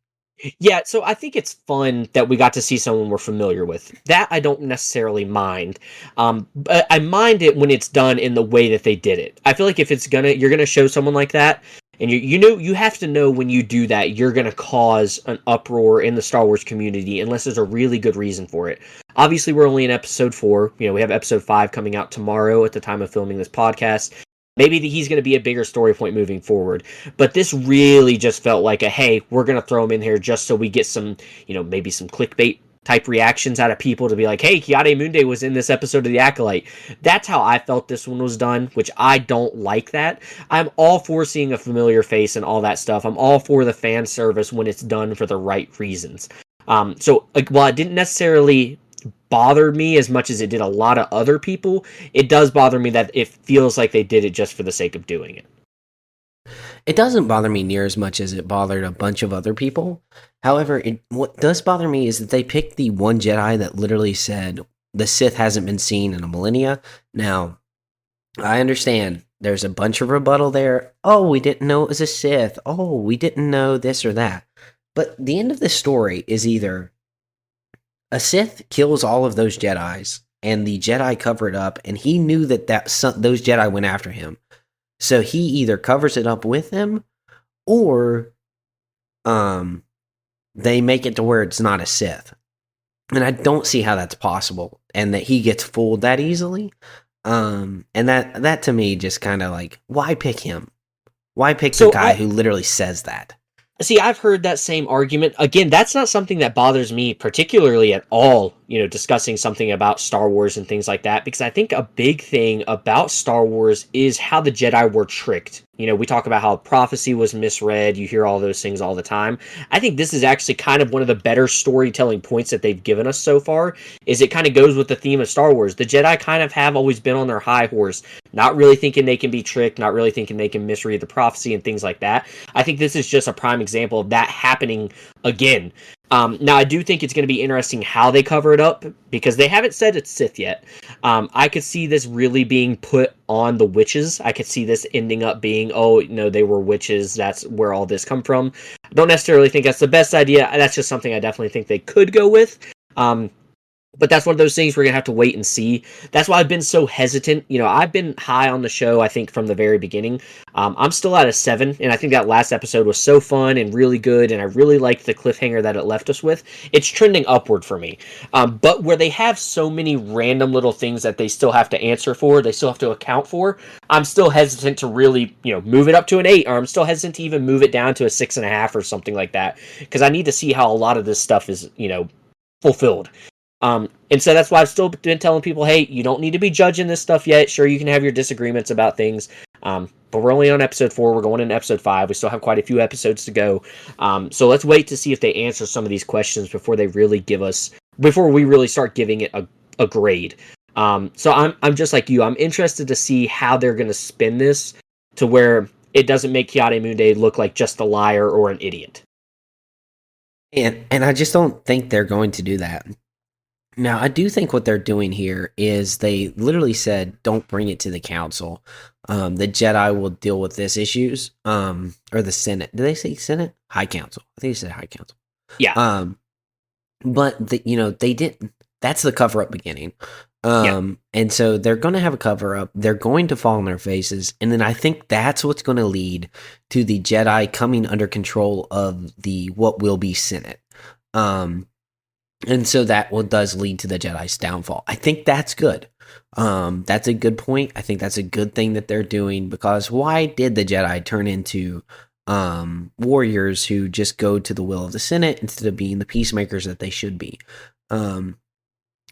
Yeah, so I think it's fun that we got to see someone we're familiar with. That I don't necessarily mind. But I mind it when it's done in the way that they did it. I feel like if you're gonna show someone like that, And you have to know when you do that, you're going to cause an uproar in the Star Wars community unless there's a really good reason for it. Obviously, we're only in episode 4. We have episode 5 coming out tomorrow at the time of filming this podcast. Maybe he's going to be a bigger story point moving forward. But this really just felt like hey, we're going to throw him in here just so we get some, maybe some clickbait type reactions out of people to be like, hey, Ki-Adi-Mundi was in this episode of The Acolyte. That's how I felt this one was done, which I don't like that. I'm all for seeing a familiar face and all that stuff. I'm all for the fan service when it's done for the right reasons. So while it didn't necessarily bother me as much as it did a lot of other people, it does bother me that it feels like they did it just for the sake of doing it.
It doesn't bother me near as much as it bothered a bunch of other people. However, what does bother me is that they picked the one Jedi that literally said, the Sith hasn't been seen in a millennia. Now, I understand there's a bunch of rebuttal there. Oh, we didn't know it was a Sith. Oh, we didn't know this or that. But the end of this story is either a Sith kills all of those Jedis, and the Jedi cover it up, and he knew that those Jedi went after him. So he either covers it up with them, or they make it to where it's not a Sith. And I don't see how that's possible, and that he gets fooled that easily. And that to me just kind of like, why pick him? Why pick the guy who literally says that?
See, I've heard that same argument. Again, that's not something that bothers me particularly at all, discussing something about Star Wars and things like that, because I think a big thing about Star Wars is how the Jedi were tricked. We talk about how prophecy was misread. You hear all those things all the time. I think this is actually kind of one of the better storytelling points that they've given us so far, is it kind of goes with the theme of Star Wars. The Jedi kind of have always been on their high horse, not really thinking they can be tricked, not really thinking they can misread the prophecy and things like that. I think this is just a prime example of that happening again. Now, I do think it's going to be interesting how they cover it up, because they haven't said it's Sith yet. I could see this really being put on the witches. I could see this ending up being, they were witches. That's where all this come from. I don't necessarily think that's the best idea. That's just something I definitely think they could go with. But that's one of those things we're going to have to wait and see. That's why I've been so hesitant. I've been high on the show, I think, from the very beginning. I'm still at a 7, and I think that last episode was so fun and really good, and I really liked the cliffhanger that it left us with. It's trending upward for me. But where they have so many random little things that they still have to answer for, they still have to account for, I'm still hesitant to really, move it up to an 8, or I'm still hesitant to even move it down to a 6.5 or something like that, because I need to see how a lot of this stuff is, fulfilled. And so that's why I've still been telling people, hey, you don't need to be judging this stuff yet. Sure, you can have your disagreements about things, but we're only on episode 4. We're going into episode 5. We still have quite a few episodes to go. So let's wait to see if they answer some of these questions before we really start giving it a grade. So I'm just like you. I'm interested to see how they're going to spin this to where it doesn't make Ki-Adi-Mundi look like just a liar or an idiot.
And I just don't think they're going to do that. Now, I do think what they're doing here is they literally said, don't bring it to the council. The Jedi will deal with this issues, or the Senate. Did they say Senate? High Council. I think they said High Council.
Yeah.
But, they didn't. That's the cover-up beginning. And so they're going to have a cover-up. They're going to fall on their faces. And then I think that's what's going to lead to the Jedi coming under control of what will be Senate. And so that does lead to the Jedi's downfall. I think that's good. That's a good point. I think that's a good thing that they're doing, because why did the Jedi turn into warriors who just go to the will of the Senate instead of being the peacemakers that they should be? And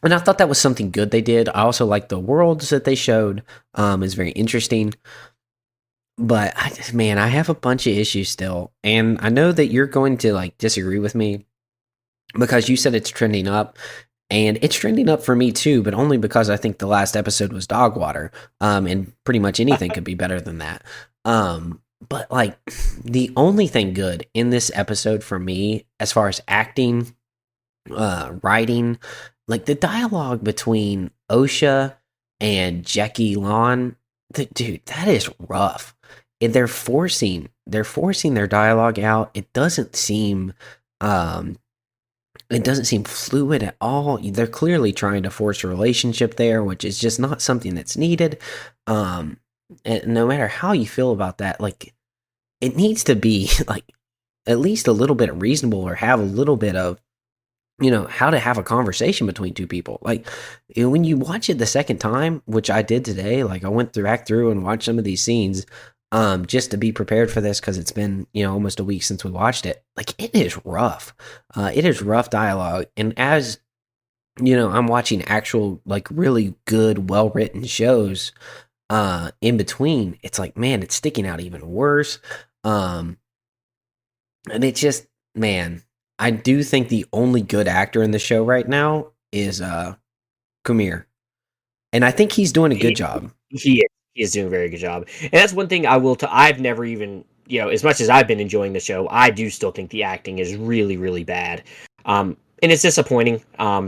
I thought that was something good they did. I also like the worlds that they showed. It's very interesting. But I have a bunch of issues still. And I know that you're going to disagree with me, because you said it's trending up, and it's trending up for me too, but only because I think the last episode was dog water, and pretty much anything could be better than that. But the only thing good in this episode for me, as far as acting, writing, the dialogue between Osha and Jackie Lon, dude, that is rough. And they're forcing their dialogue out. It doesn't seem fluid at all. They're clearly trying to force a relationship there, which is just not something that's needed. And no matter how you feel about that, it needs to be like at least a little bit reasonable, or have a little bit of, how to have a conversation between two people. Like, when you watch it the second time, which I did today, like I went back through and watched some of these scenes, just to be prepared for this, because it's been, almost a week since we watched it. Like, it is rough. It is rough dialogue. And as, I'm watching actual, like, really good, well written shows, in between, it's like, man, it's sticking out even worse. And it just, man, I do think the only good actor in the show right now is Kumir. And I think he's doing a good job.
He is doing a very good job. And that's one thing I will I've never even, as much as I've been enjoying the show, I do still think the acting is really, really bad. And it's disappointing,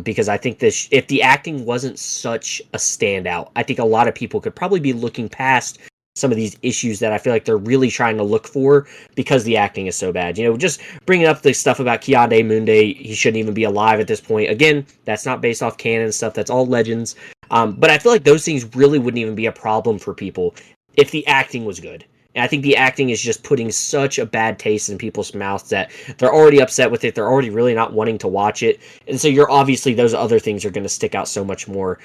because I think this, if the acting wasn't such a standout, I think a lot of people could probably be looking past some of these issues that I feel like they're really trying to look for, because the acting is so bad. Just bringing up the stuff about Kiade Munde, he shouldn't even be alive at this point. Again, that's not based off canon stuff. That's all legends. But I feel like those things really wouldn't even be a problem for people if the acting was good. And I think the acting is just putting such a bad taste in people's mouths that they're already upset with it. They're already really not wanting to watch it. And so you're obviously, those other things are going to stick out so much more.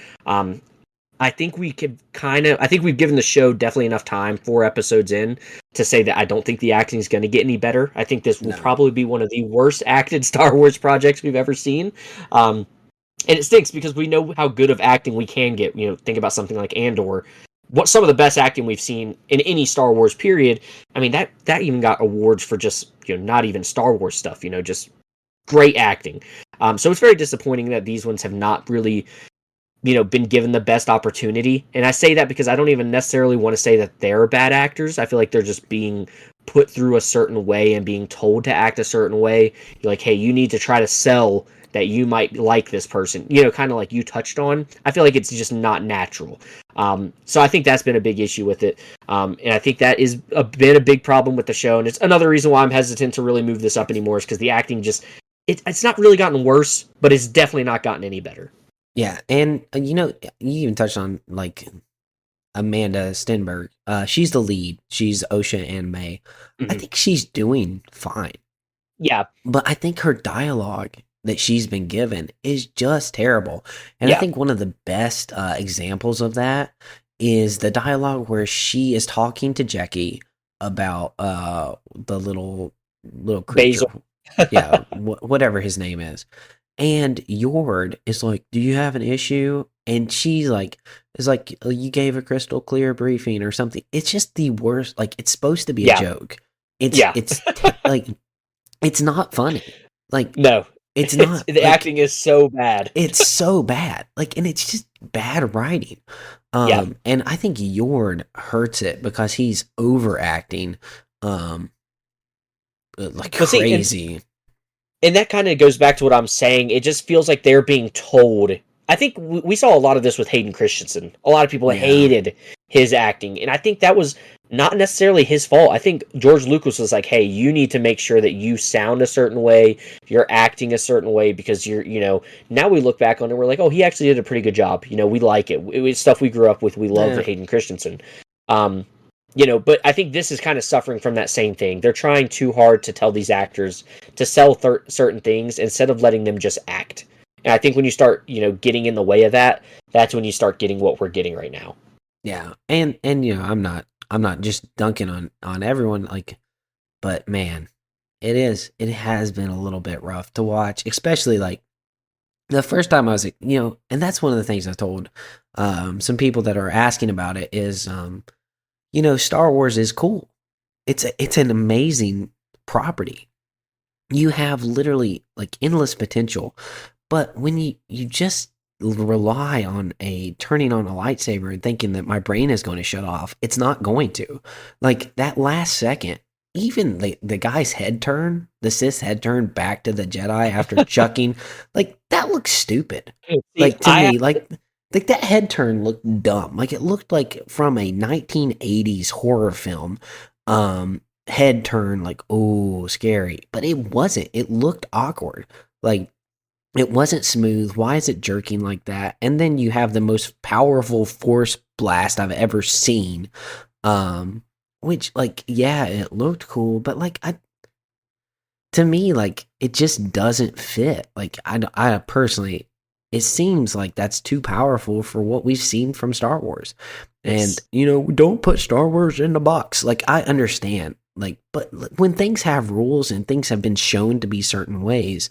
I think we could I think we've given the show definitely enough time, 4 episodes in, to say that I don't think the acting is going to get any better. I think this will probably be one of the worst acted Star Wars projects we've ever seen. And it stinks because we know how good of acting we can get. Think about something like Andor. What some of the best acting we've seen in any Star Wars period. I mean, that even got awards for just, not even Star Wars stuff, just great acting. So it's very disappointing that these ones have not really, been given the best opportunity. And I say that because I don't even necessarily want to say that they're bad actors. I feel like they're just being put through a certain way and being told to act a certain way. You're like, hey, you need to try to sell that you might like this person, kind of like you touched on. I feel like it's just not natural. So I think that's been a big issue with it. And I think that is been a big problem with the show. And it's another reason why I'm hesitant to really move this up anymore, is because the acting just, it's not really gotten worse, but it's definitely not gotten any better.
Yeah, and you even touched on like Amanda Stenberg. She's the lead. She's Osha and May.
Mm-hmm.
I think she's doing fine.
Yeah,
but I think her dialogue that she's been given is just terrible. And I think one of the best examples of that is the dialogue where she is talking to Jackie about the little creature.
Basil.
Whatever his name is. And Yord is like, do you have an issue? And she's like, it's like, you gave a crystal clear briefing or something. It's just the worst. Like, it's supposed to be a joke. It's like, it's not funny. Like,
no,
it's not.
The acting is so bad.
It's so bad. Like, and it's just bad writing. And I think Yord hurts it because he's overacting, like crazy.
And that kind of goes back to what I'm saying. It just feels like they're being told. I think we saw a lot of this with Hayden Christensen. A lot of people hated his acting. And I think that was not necessarily his fault. I think George Lucas was like, hey, you need to make sure that you sound a certain way, you're acting a certain way, because you're, now we look back on it, we're like, oh, he actually did a pretty good job. We like it. It was stuff we grew up with. We love Hayden Christensen. But I think this is kind of suffering from that same thing. They're trying too hard to tell these actors to sell certain things instead of letting them just act. And I think when you start, getting in the way of that, that's when you start getting what we're getting right now.
Yeah. And I'm not just dunking on everyone, like, but man, it has been a little bit rough to watch, especially like the first time I was, and that's one of the things I told some people that are asking about it is, Star Wars is cool. It's an amazing property. You have literally like endless potential, but when you just rely on turning on a lightsaber and thinking that my brain is going to shut off, it's not going to. Like that last second, even the guy's head turn, the Sith head turn back to the Jedi after chucking, like that looks stupid. Like to me, like that head turn looked dumb. Like it looked like from a 1980s horror film. Head turn, like, oh, scary. But it wasn't. It looked awkward. Like it wasn't smooth. Why is it jerking like that? And then you have the most powerful force blast I've ever seen. which like yeah, it looked cool, but like to me like it just doesn't fit. Like I personally, it seems like that's too powerful for what we've seen from Star Wars. And
Yes.
don't put Star Wars in the box. Like I understand, like, but when things have rules and things have been shown to be certain ways,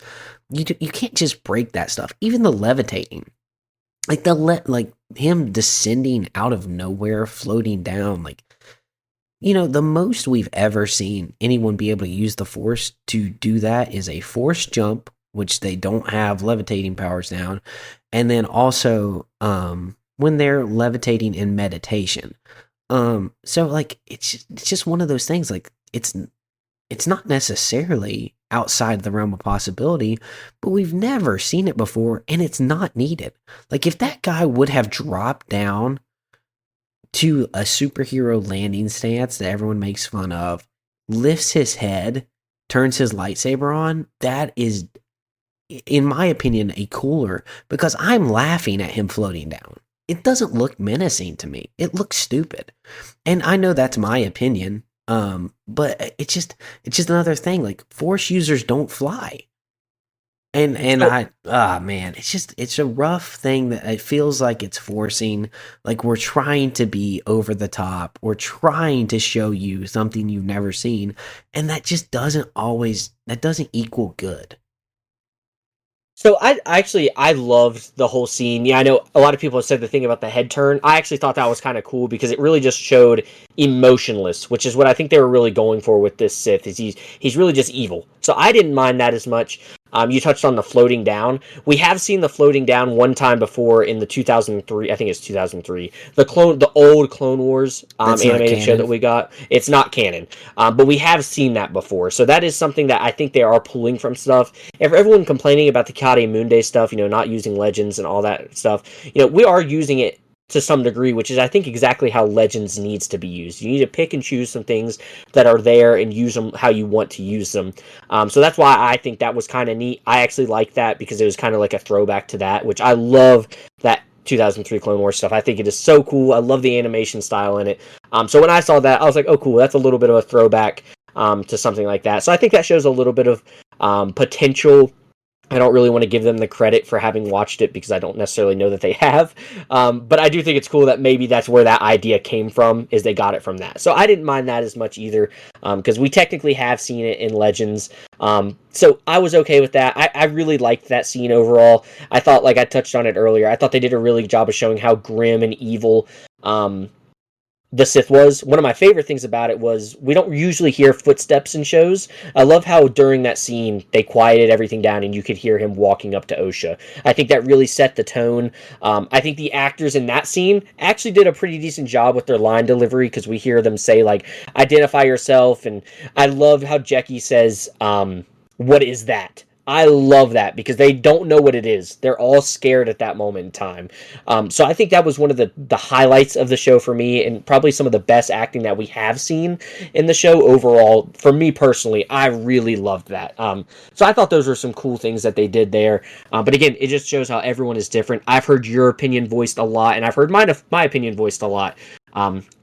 you can't just break that stuff. Even the levitating, like like him descending out of nowhere, floating down, like the most we've ever seen anyone be able to use the force to do that is a force jump, which they don't have levitating powers down, and then also when they're levitating in meditation. So like it's just one of those things. Like it's not necessarily outside the realm of possibility, but we've never seen it before, and it's not needed. Like if that guy would have dropped down to a superhero landing stance that everyone makes fun of, lifts his head, turns his lightsaber on, that is, in my opinion, a cooler because I'm laughing at him floating down. It doesn't look menacing to me. It looks stupid. And I know that's my opinion. But it's just another thing. Like force users don't fly. And
So
man, it's a rough thing that it feels like it's forcing, like we're trying to be over the top, we're trying to show you something you've never seen, and that doesn't equal good.
So I loved the whole scene. Yeah, I know a lot of people have said the thing about the head turn. I actually thought that was kind of cool because it really just showed emotionless, which is what I think they were really going for with this Sith. Is he's really just evil. So I didn't mind that as much. You touched on the floating down. We have seen the floating down one time before in the 2003. I think it's 2003. The old Clone Wars
That's not
animated show that
canon.
we got. It's not canon, but we have seen that before. So that is something that I think they are pulling from stuff. If everyone complaining about the Kade Mundi stuff, not using legends and all that stuff, we are using it to some degree, which is I think exactly how legends needs to be used. You need to pick and choose some things that are there and use them how you want to use them. So that's why I think that was kind of neat. I actually like that because it was kind of like a throwback to that, which I love that 2003 Clone Wars stuff. I think it is so cool. I love the animation style in it. So when I saw that, I was like, oh, cool. That's a little bit of a throwback to something like that. So I think that shows a little bit of potential. I don't really want to give them the credit for having watched it because I don't necessarily know that they have. But I do think it's cool that maybe that's where that idea came from, is they got it from that. So I didn't mind that as much either, because we technically have seen it in Legends. So I was okay with that. I really liked that scene overall. I thought, like I touched on it earlier, I thought they did a really good job of showing how grim and evil the Sith was. One of my favorite things about it was we don't usually hear footsteps in shows. I love how during that scene they quieted everything down and you could hear him walking up to Osha. I think that really set the tone. I think the actors in that scene actually did a pretty decent job with their line delivery because we hear them say like "identify yourself," and I love how Jackie says, "What is that?" I love that because they don't know what it is. They're all scared at that moment in time. So I think that was one of the highlights of the show for me, and probably some of the best acting that we have seen in the show overall. For me personally, I really loved that. So I thought those were some cool things that they did there. But again, it just shows how everyone is different. I've heard your opinion voiced a lot, and I've heard my opinion voiced a lot.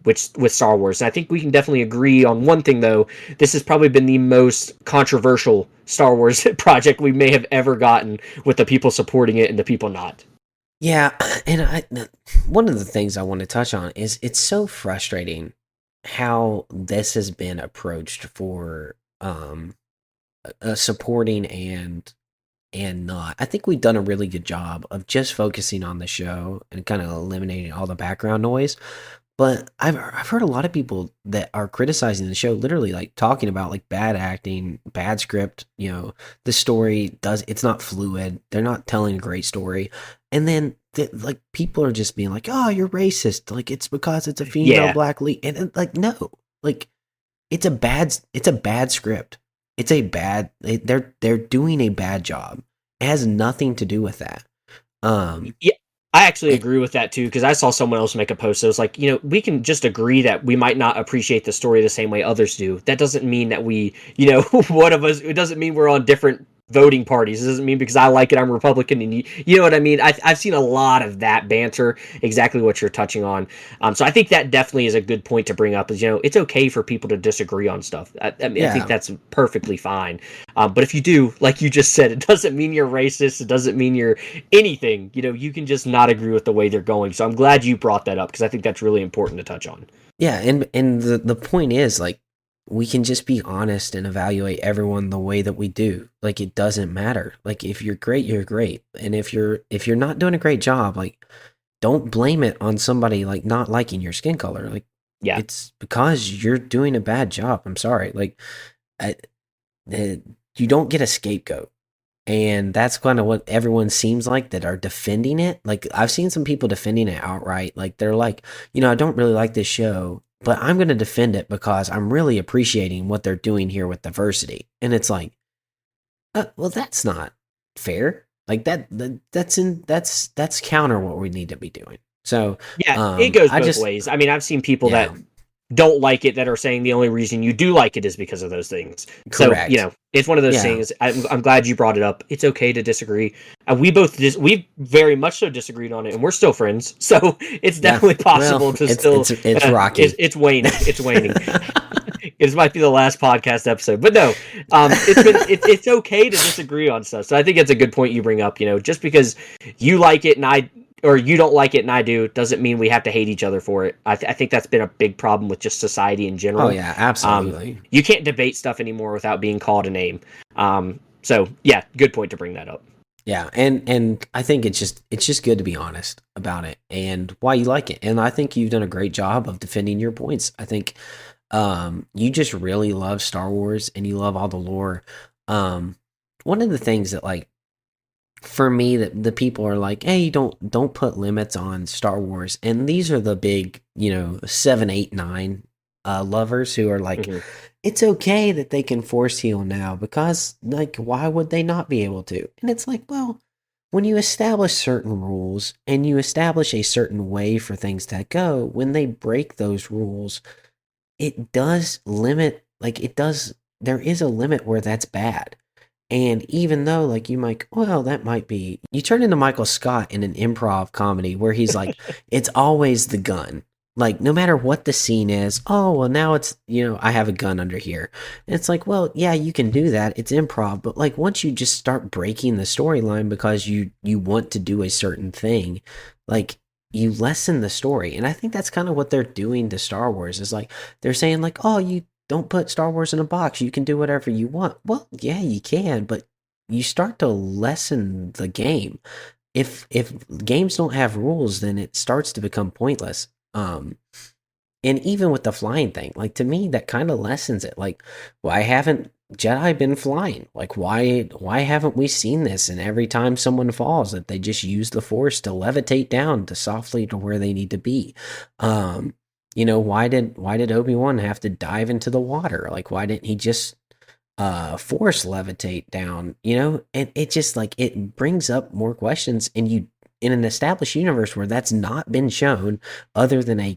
Which with Star Wars. And I think we can definitely agree on one thing, though. This has probably been the most controversial Star Wars project we may have ever gotten, with the people supporting it and the people not.
Yeah, and one of the things I want to touch on is it's so frustrating how this has been approached for supporting and not. I think we've done a really good job of just focusing on the show and kind of eliminating all the background noise. But I've heard a lot of people that are criticizing the show, literally like talking about like bad acting, bad script. The story it's not fluid. They're not telling a great story, and then like people are just being like, "Oh, you're racist." Like it's because it's a female
Yeah.
black lead, and like no, like it's a bad script. They're doing a bad job. It has nothing to do with that. Um,
Yeah. I actually
and
agree with that too, because I saw someone else make a post that was like, we can just agree that we might not appreciate the story the same way others do. That doesn't mean that we, one of us, it doesn't mean we're on different voting parties. It doesn't mean because I like it, I'm Republican, and you know what I mean. I've seen a lot of that banter. Exactly what you're touching on. So I think that definitely is a good point to bring up. Is it's okay for people to disagree on stuff. I mean, I think
Yeah.
that's perfectly fine. But if you do, like you just said, it doesn't mean you're racist. It doesn't mean you're anything. You can just not agree with the way they're going. So I'm glad you brought that up because I think that's really important to touch on.
Yeah, and the point is like we can just be honest and evaluate everyone the way that we do. Like it doesn't matter. Like if you're great, you're great. And if you're not doing a great job, like don't blame it on somebody like not liking your skin color. Like
Yeah.
it's because you're doing a bad job. I'm sorry. Like I, you don't get a scapegoat. And that's kind of what everyone seems like that are defending it. Like I've seen some people defending it outright. Like they're like, I don't really like this show, but I'm going to defend it because I'm really appreciating what they're doing here with diversity. And it's like, well, that's not fair. Like that's counter what we need to be doing. So,
Yeah, it goes
I
both
just,
ways. I mean, I've seen people that
yeah,
don't like it that are saying the only reason you do like it is because of those things. So,
correct.
it's one of those
Yeah,
things. I'm glad you brought it up. It's okay to disagree. We very much so disagreed on it, and we're still friends. So it's
yeah.
definitely
Well,
possible to still.
it's rocky.
It's waning. It's waning. It might be the last podcast episode, but no, it's okay to disagree on stuff. So I think it's a good point you bring up. Just because you like it and or you don't like it and I do, doesn't mean we have to hate each other for it. I think that's been a big problem with just society in
Oh
general.
yeah, absolutely.
You can't debate stuff anymore without being called a name. So yeah, good point to bring that up.
Yeah, and I think it's just good to be honest about it and why you like it. And I think you've done a great job of defending your points. I think you just really love Star Wars and you love all the lore. One of the things that like for me that the people are like, hey, don't put limits on Star Wars. And these are the big, 7, 8, 9 lovers who are like,
Mm-hmm.
it's okay that they can force heal now because like why would they not be able to? And it's like, well, when you establish certain rules and you establish a certain way for things to go, when they break those rules, it does limit like it does there is a limit where that's bad. And even though, like, you might, well, that might be, you turn into Michael Scott in an improv comedy where he's like, it's always the gun. Like, no matter what the scene is, oh, well, now it's, I have a gun under here. And it's like, well, yeah, you can do that. It's improv. But, like, once you just start breaking the storyline because you want to do a certain thing, like, you lessen the story. And I think that's kind of what they're doing to Star Wars is like, they're saying, like, oh, you don't put Star Wars in a box. You can do whatever you want. Well, yeah, you can, but you start to lessen the game. If games don't have rules, then it starts to become pointless. And even with the flying thing, like to me, that kind of lessens it. Like, why haven't Jedi been flying? Like, why haven't we seen this? And every time someone falls, that they just use the Force to levitate down to softly to where they need to be. Why did Obi-Wan have to dive into the water? Like, why didn't he just force levitate down? And it just like it brings up more questions, and you in an established universe where that's not been shown, other than a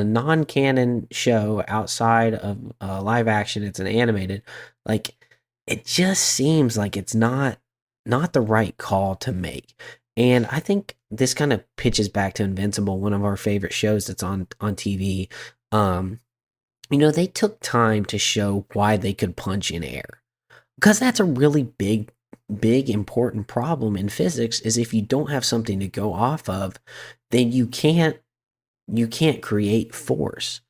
non-canon show outside of live action. It's an animated, like it just seems like it's not the right call to make. And I think this kind of pitches back to Invincible, one of our favorite shows that's on TV. They took time to show why they could punch in air. Because that's a really big important problem in physics is if you don't have something to go off of, then you can't create force.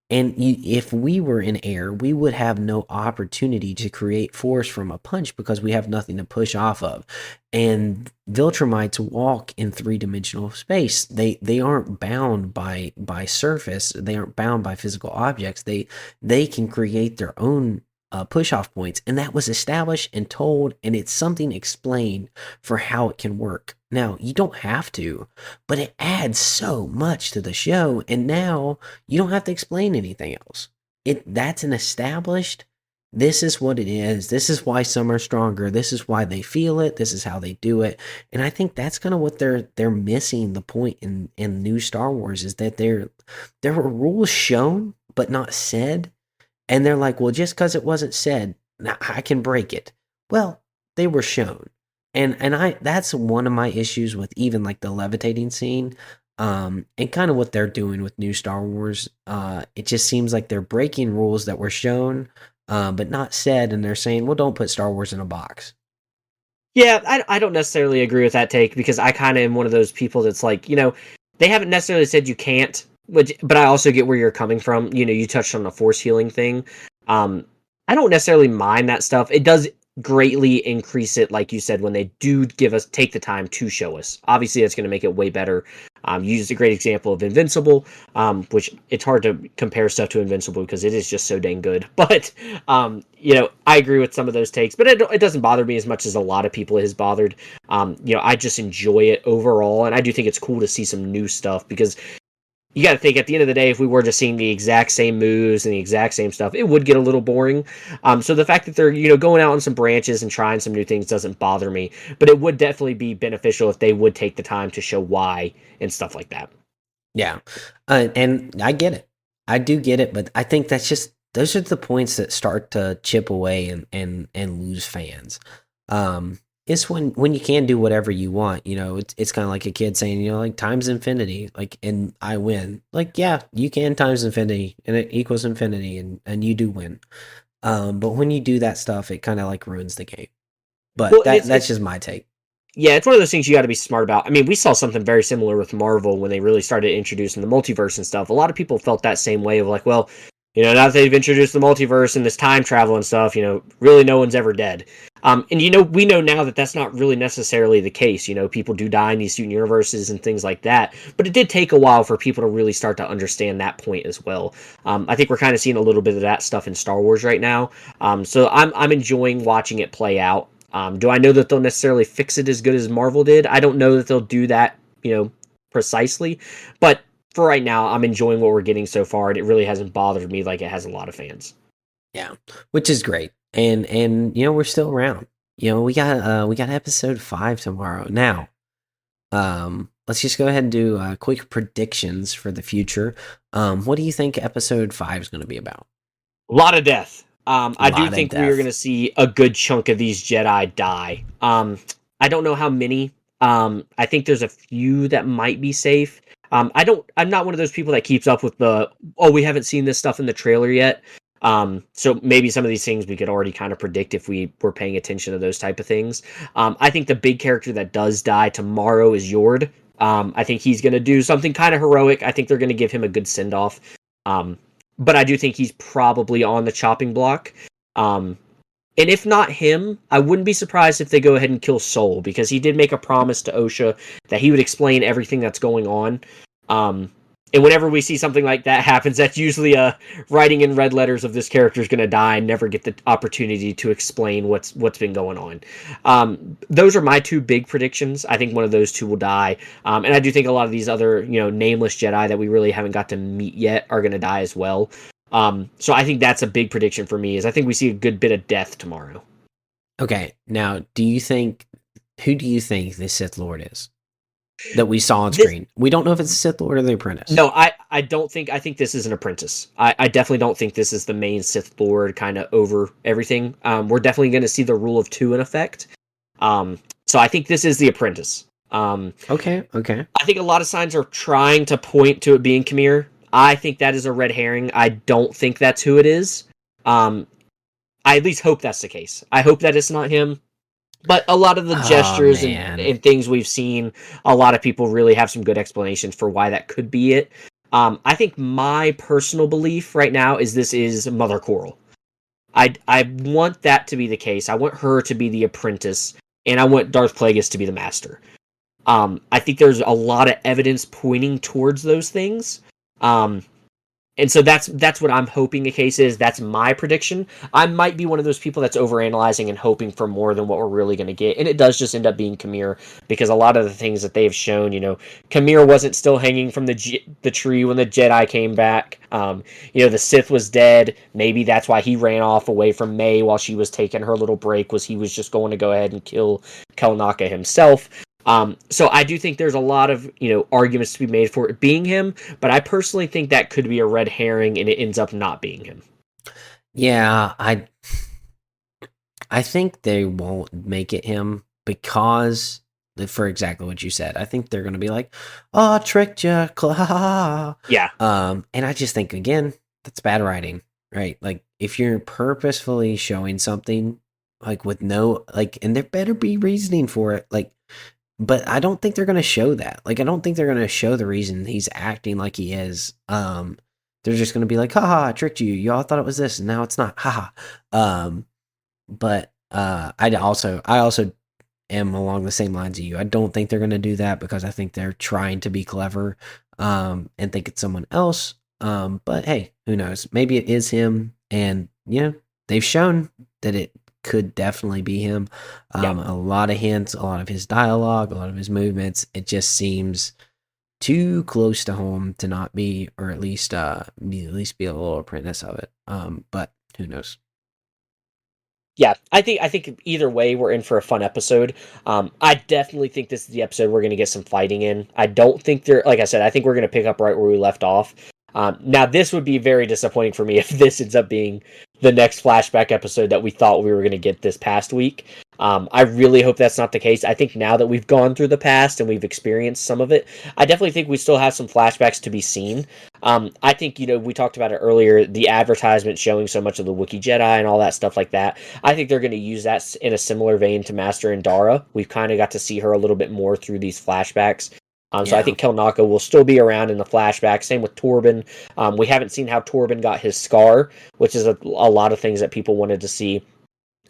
And if we were in air, we would have no opportunity to create force from a punch because we have nothing to push off of. And Viltrumites walk in three-dimensional space. They aren't bound by surface. They aren't bound by physical objects. They can create their own push-off points, and that was established and told, and it's something explained for how it can work. Now, you don't have to, but it adds so much to the show, and now you don't have to explain anything else. That's an established, this is what it is, this is why some are stronger, this is why they feel it, this is how they do it. And I think that's kind of what they're missing the point in new Star Wars is that there were rules shown but not said. And they're like, well, just because it wasn't said, I can break it. Well, they were shown. And I that's one of my issues with even like the levitating scene. And kind of what they're doing with new Star Wars. It just seems like they're breaking rules that were shown, but not said, and they're saying, well, don't put Star Wars in a box.
Yeah, I don't necessarily agree with that take because I kind of am one of those people that's like, they haven't necessarily said you can't, but I also get where you're coming from. You touched on the force healing thing. Um, I don't necessarily mind that stuff. It does greatly increase it, like you said, when they do take the time to show us. Obviously, that's going to make it way better. You used a great example of Invincible, which it's hard to compare stuff to Invincible because it is just so dang good. But I agree with some of those takes, but it doesn't bother me as much as a lot of people it has bothered. I just enjoy it overall, and I do think it's cool to see some new stuff because you got to think at the end of the day, if we were just seeing the exact same moves and the exact same stuff, it would get a little boring. So the fact that they're going out on some branches and trying some new things doesn't bother me, but it would definitely be beneficial if they would take the time to show why and stuff like that.
Yeah, and I get it. I do get it, but I think that's just those are the points that start to chip away and lose fans. It's when you can do whatever you want. It's kind of like a kid saying, like times infinity, like and I win. Like yeah, you can times infinity, and it equals infinity, and you do win. But when you do that stuff, it kind of like ruins the game. But
Well,
that's just my take.
yeah, it's one of those things you got to be smart about. I mean, we saw something very similar with Marvel when they really started introducing the multiverse and stuff. A lot of people felt that same way of like, well, now that they've introduced the multiverse and this time travel and stuff, really no one's ever dead. And we know now that that's not really necessarily the case. People do die in these student universes and things like that. But it did take a while for people to really start to understand that point as well. I think we're kind of seeing a little bit of that stuff in Star Wars right now. So I'm enjoying watching it play out. Do I know that they'll necessarily fix it as good as Marvel did? I don't know that they'll do that, precisely. But for right now, I'm enjoying what we're getting so far, and it really hasn't bothered me like it has a lot of fans.
Yeah, which is great, and we're still around. We got episode 5 tomorrow. Now, let's just go ahead and do quick predictions for the future. What do you think episode 5 is going to be about?
A lot of death.
A
I do
lot of
think we are
death.
going to see a good chunk of these Jedi die. I don't know how many. I think there's a few that might be safe. I'm not one of those people that keeps up with we haven't seen this stuff in the trailer yet. So maybe some of these things we could already kind of predict if we were paying attention to those type of things. I think the big character that does die tomorrow is Yord. I think he's going to do something kind of heroic. I think they're going to give him a good send off. But I do think he's probably on the chopping block. And if not him, I wouldn't be surprised if they go ahead and kill Soul, because he did make a promise to Osha that he would explain everything that's going on. And whenever we see something like that happens, that's usually writing in red letters of this character is going to die and never get the opportunity to explain what's been going on. Those are my two big predictions. I think one of those two will die. And I do think a lot of these other, nameless Jedi that we really haven't got to meet yet are going to die as well. So I think that's a big prediction for me, is I think we see a good bit of death tomorrow.
Okay, now who do you think the Sith Lord is that we saw on screen? We don't know if it's the Sith Lord or the Apprentice.
No, I don't think. I think this is an apprentice. I definitely don't think this is the main Sith Lord kind of over everything. We're definitely going to see the rule of two in effect. So I think this is the apprentice.
Okay.
I think a lot of signs are trying to point to it being Khmer. I think that is a red herring. I don't think that's who it is. I at least hope that's the case. I hope that it's not him. But a lot of the gestures and things we've seen, a lot of people really have some good explanations for why that could be it. I think my personal belief right now is this is Mother Coral. I want that to be the case. I want her to be the apprentice, and I want Darth Plagueis to be the master. I think there's a lot of evidence pointing towards those things. And so that's what I'm hoping the case is. That's my prediction. I might be one of those people that's overanalyzing and hoping for more than what we're really going to get. And it does just end up being Khmer, because a lot of the things that they've shown, Khmer wasn't still hanging from the tree when the Jedi came back. The Sith was dead. Maybe that's why he ran off away from May while she was taking her little break, was he was just going to go ahead and kill Kelnaka himself. So I do think there's a lot of, arguments to be made for it being him, but I personally think that could be a red herring and it ends up not being him.
Yeah, I think they won't make it him because for exactly what you said. I think they're gonna be like, "Oh, tricked you,"
Yeah.
and I just think again that's bad writing, right? Like if you're purposefully showing something like with no like, and there better be reasoning for it, like. But I don't think they're gonna show that. Like I don't think they're gonna show the reason he's acting like he is. They're just gonna be like, "Haha, I tricked you. You all thought it was this, and now it's not." Haha. But I also am along the same lines of you. I don't think they're gonna do that because I think they're trying to be clever, and think it's someone else. But hey, who knows? Maybe it is him, and they've shown that it could definitely be him.
Yeah.
A lot of hints, a lot of his dialogue, a lot of his movements. It just seems too close to home to not be, or at least be a little apprentice of it. But who knows?
Yeah, I think either way we're in for a fun episode. I definitely think this is the episode we're going to get some fighting in. I don't think they're like I said. I think we're going to pick up right where we left off. Now this would be very disappointing for me if this ends up being the next flashback episode that we thought we were going to get this past week. I really hope that's not the case. I think now that we've gone through the past and we've experienced some of it, I definitely think we still have some flashbacks to be seen. I think we talked about it earlier. The advertisement showing so much of the Wookiee Jedi and all that stuff like that. I think they're going to use that in a similar vein to Master Indara. We've kind of got to see her a little bit more through these flashbacks. So I think Kelnaka will still be around in the flashback. Same with Torben. We haven't seen how Torben got his scar, which is a lot of things that people wanted to see.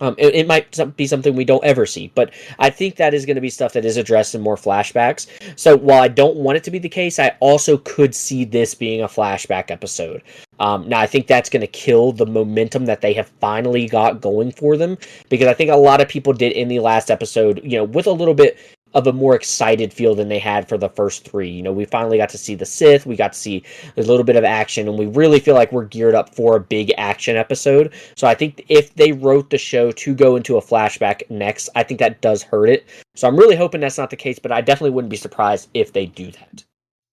It might be something we don't ever see, but I think that is going to be stuff that is addressed in more flashbacks. So while I don't want it to be the case, I also could see this being a flashback episode. Now, I think that's going to kill the momentum that they have finally got going for them, because I think a lot of people did in the last episode, with a little bit of a more excited feel than they had for the first three. We finally got to see the Sith, we got to see a little bit of action, and we really feel like we're geared up for a big action episode. So I think if they wrote the show to go into a flashback next, I think that does hurt it. So I'm really hoping that's not the case, but I definitely wouldn't be surprised if they do that.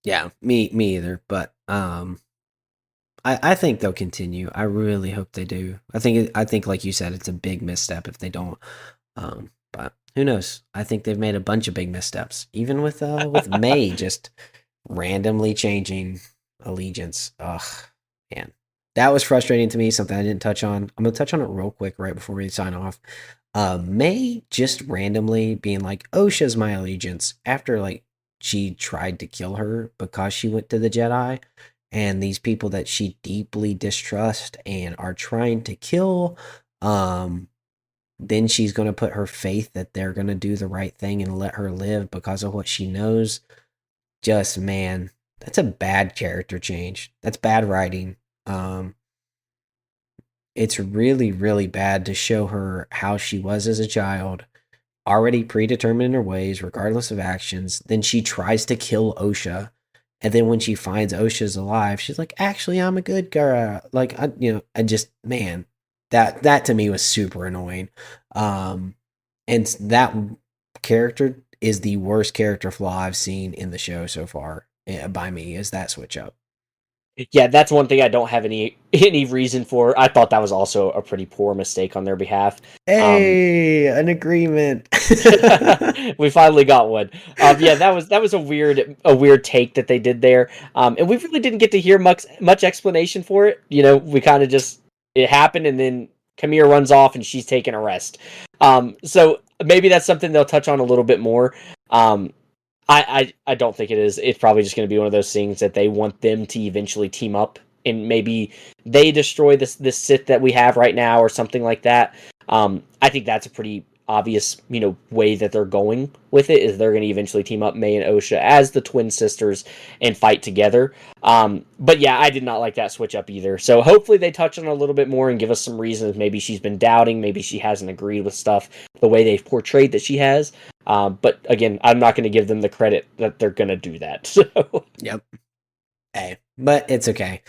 Yeah, me either. But I think they'll continue. I really hope they do. I think like you said, it's a big misstep if they don't. But who knows? I think they've made a bunch of big missteps, even with May just randomly changing allegiance. Ugh, man, that was frustrating to me. Something I didn't touch on. I'm gonna touch on it real quick right before we sign off. May just randomly being like, "Osha's my allegiance," after like she tried to kill her because she went to the Jedi, and these people that she deeply distrusts and are trying to kill. Then she's going to put her faith that they're going to do the right thing and let her live because of what she knows. Just, man, that's a bad character change. That's bad writing. It's really, really bad to show her how she was as a child, already predetermined in her ways, regardless of actions. Then she tries to kill Osha. And then when she finds Osha's alive, she's like, actually, I'm a good girl. Like, I just, man, that to me was super annoying. And that character is the worst character flaw I've seen in the show so far, by me, is that switch up.
Yeah, that's one thing I don't have any reason for. I thought that was also a pretty poor mistake on their behalf.
Hey, an agreement.
We finally got one. Yeah, that was a weird take that they did there. And we really didn't get to hear much explanation for it. We kind of just it happened, and then Kamir runs off, and she's taking a rest. So maybe that's something they'll touch on a little bit more. I don't think it is. It's probably just going to be one of those things that they want them to eventually team up, and maybe they destroy this Sith that we have right now or something like that. I think that's a pretty obvious way that they're going with it, is they're going to eventually team up May and Osha as the twin sisters and fight together. But yeah, I did not like that switch up either. So hopefully they touch on it a little bit more and give us some reasons. Maybe she's been doubting, maybe she hasn't agreed with stuff the way they've portrayed that she has. But again, I'm not going to give them the credit that they're going to do that. So
Yep. Hey, but it's okay.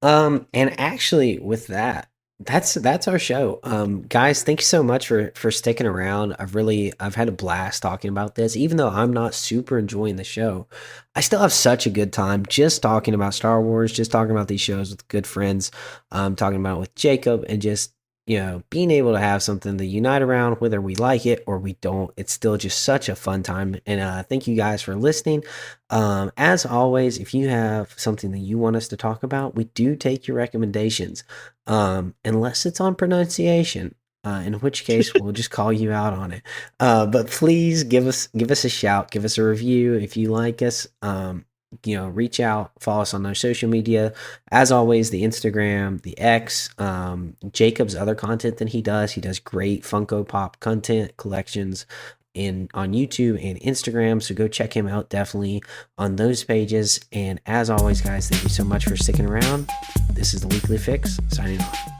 And actually, with that, that's our show. Guys, thank you so much for sticking around. I've had a blast talking about this. Even though I'm not super enjoying the show, I still have such a good time just talking about Star Wars, just talking about these shows with good friends, talking about it with Jacob, and just being able to have something to unite around, whether we like it or we don't, it's still just such a fun time. And thank you guys for listening. As always, if you have something that you want us to talk about, we do take your recommendations, unless it's on pronunciation. In which case we'll just call you out on it. But please give us a shout, give us a review if you like us. Reach out, follow us on our social media. As always, the Instagram, the X, Jacob's other content that he does. He does great Funko Pop content collections on YouTube and Instagram. So go check him out definitely on those pages. And as always, guys, thank you so much for sticking around. This is the Weekly Fix, signing off.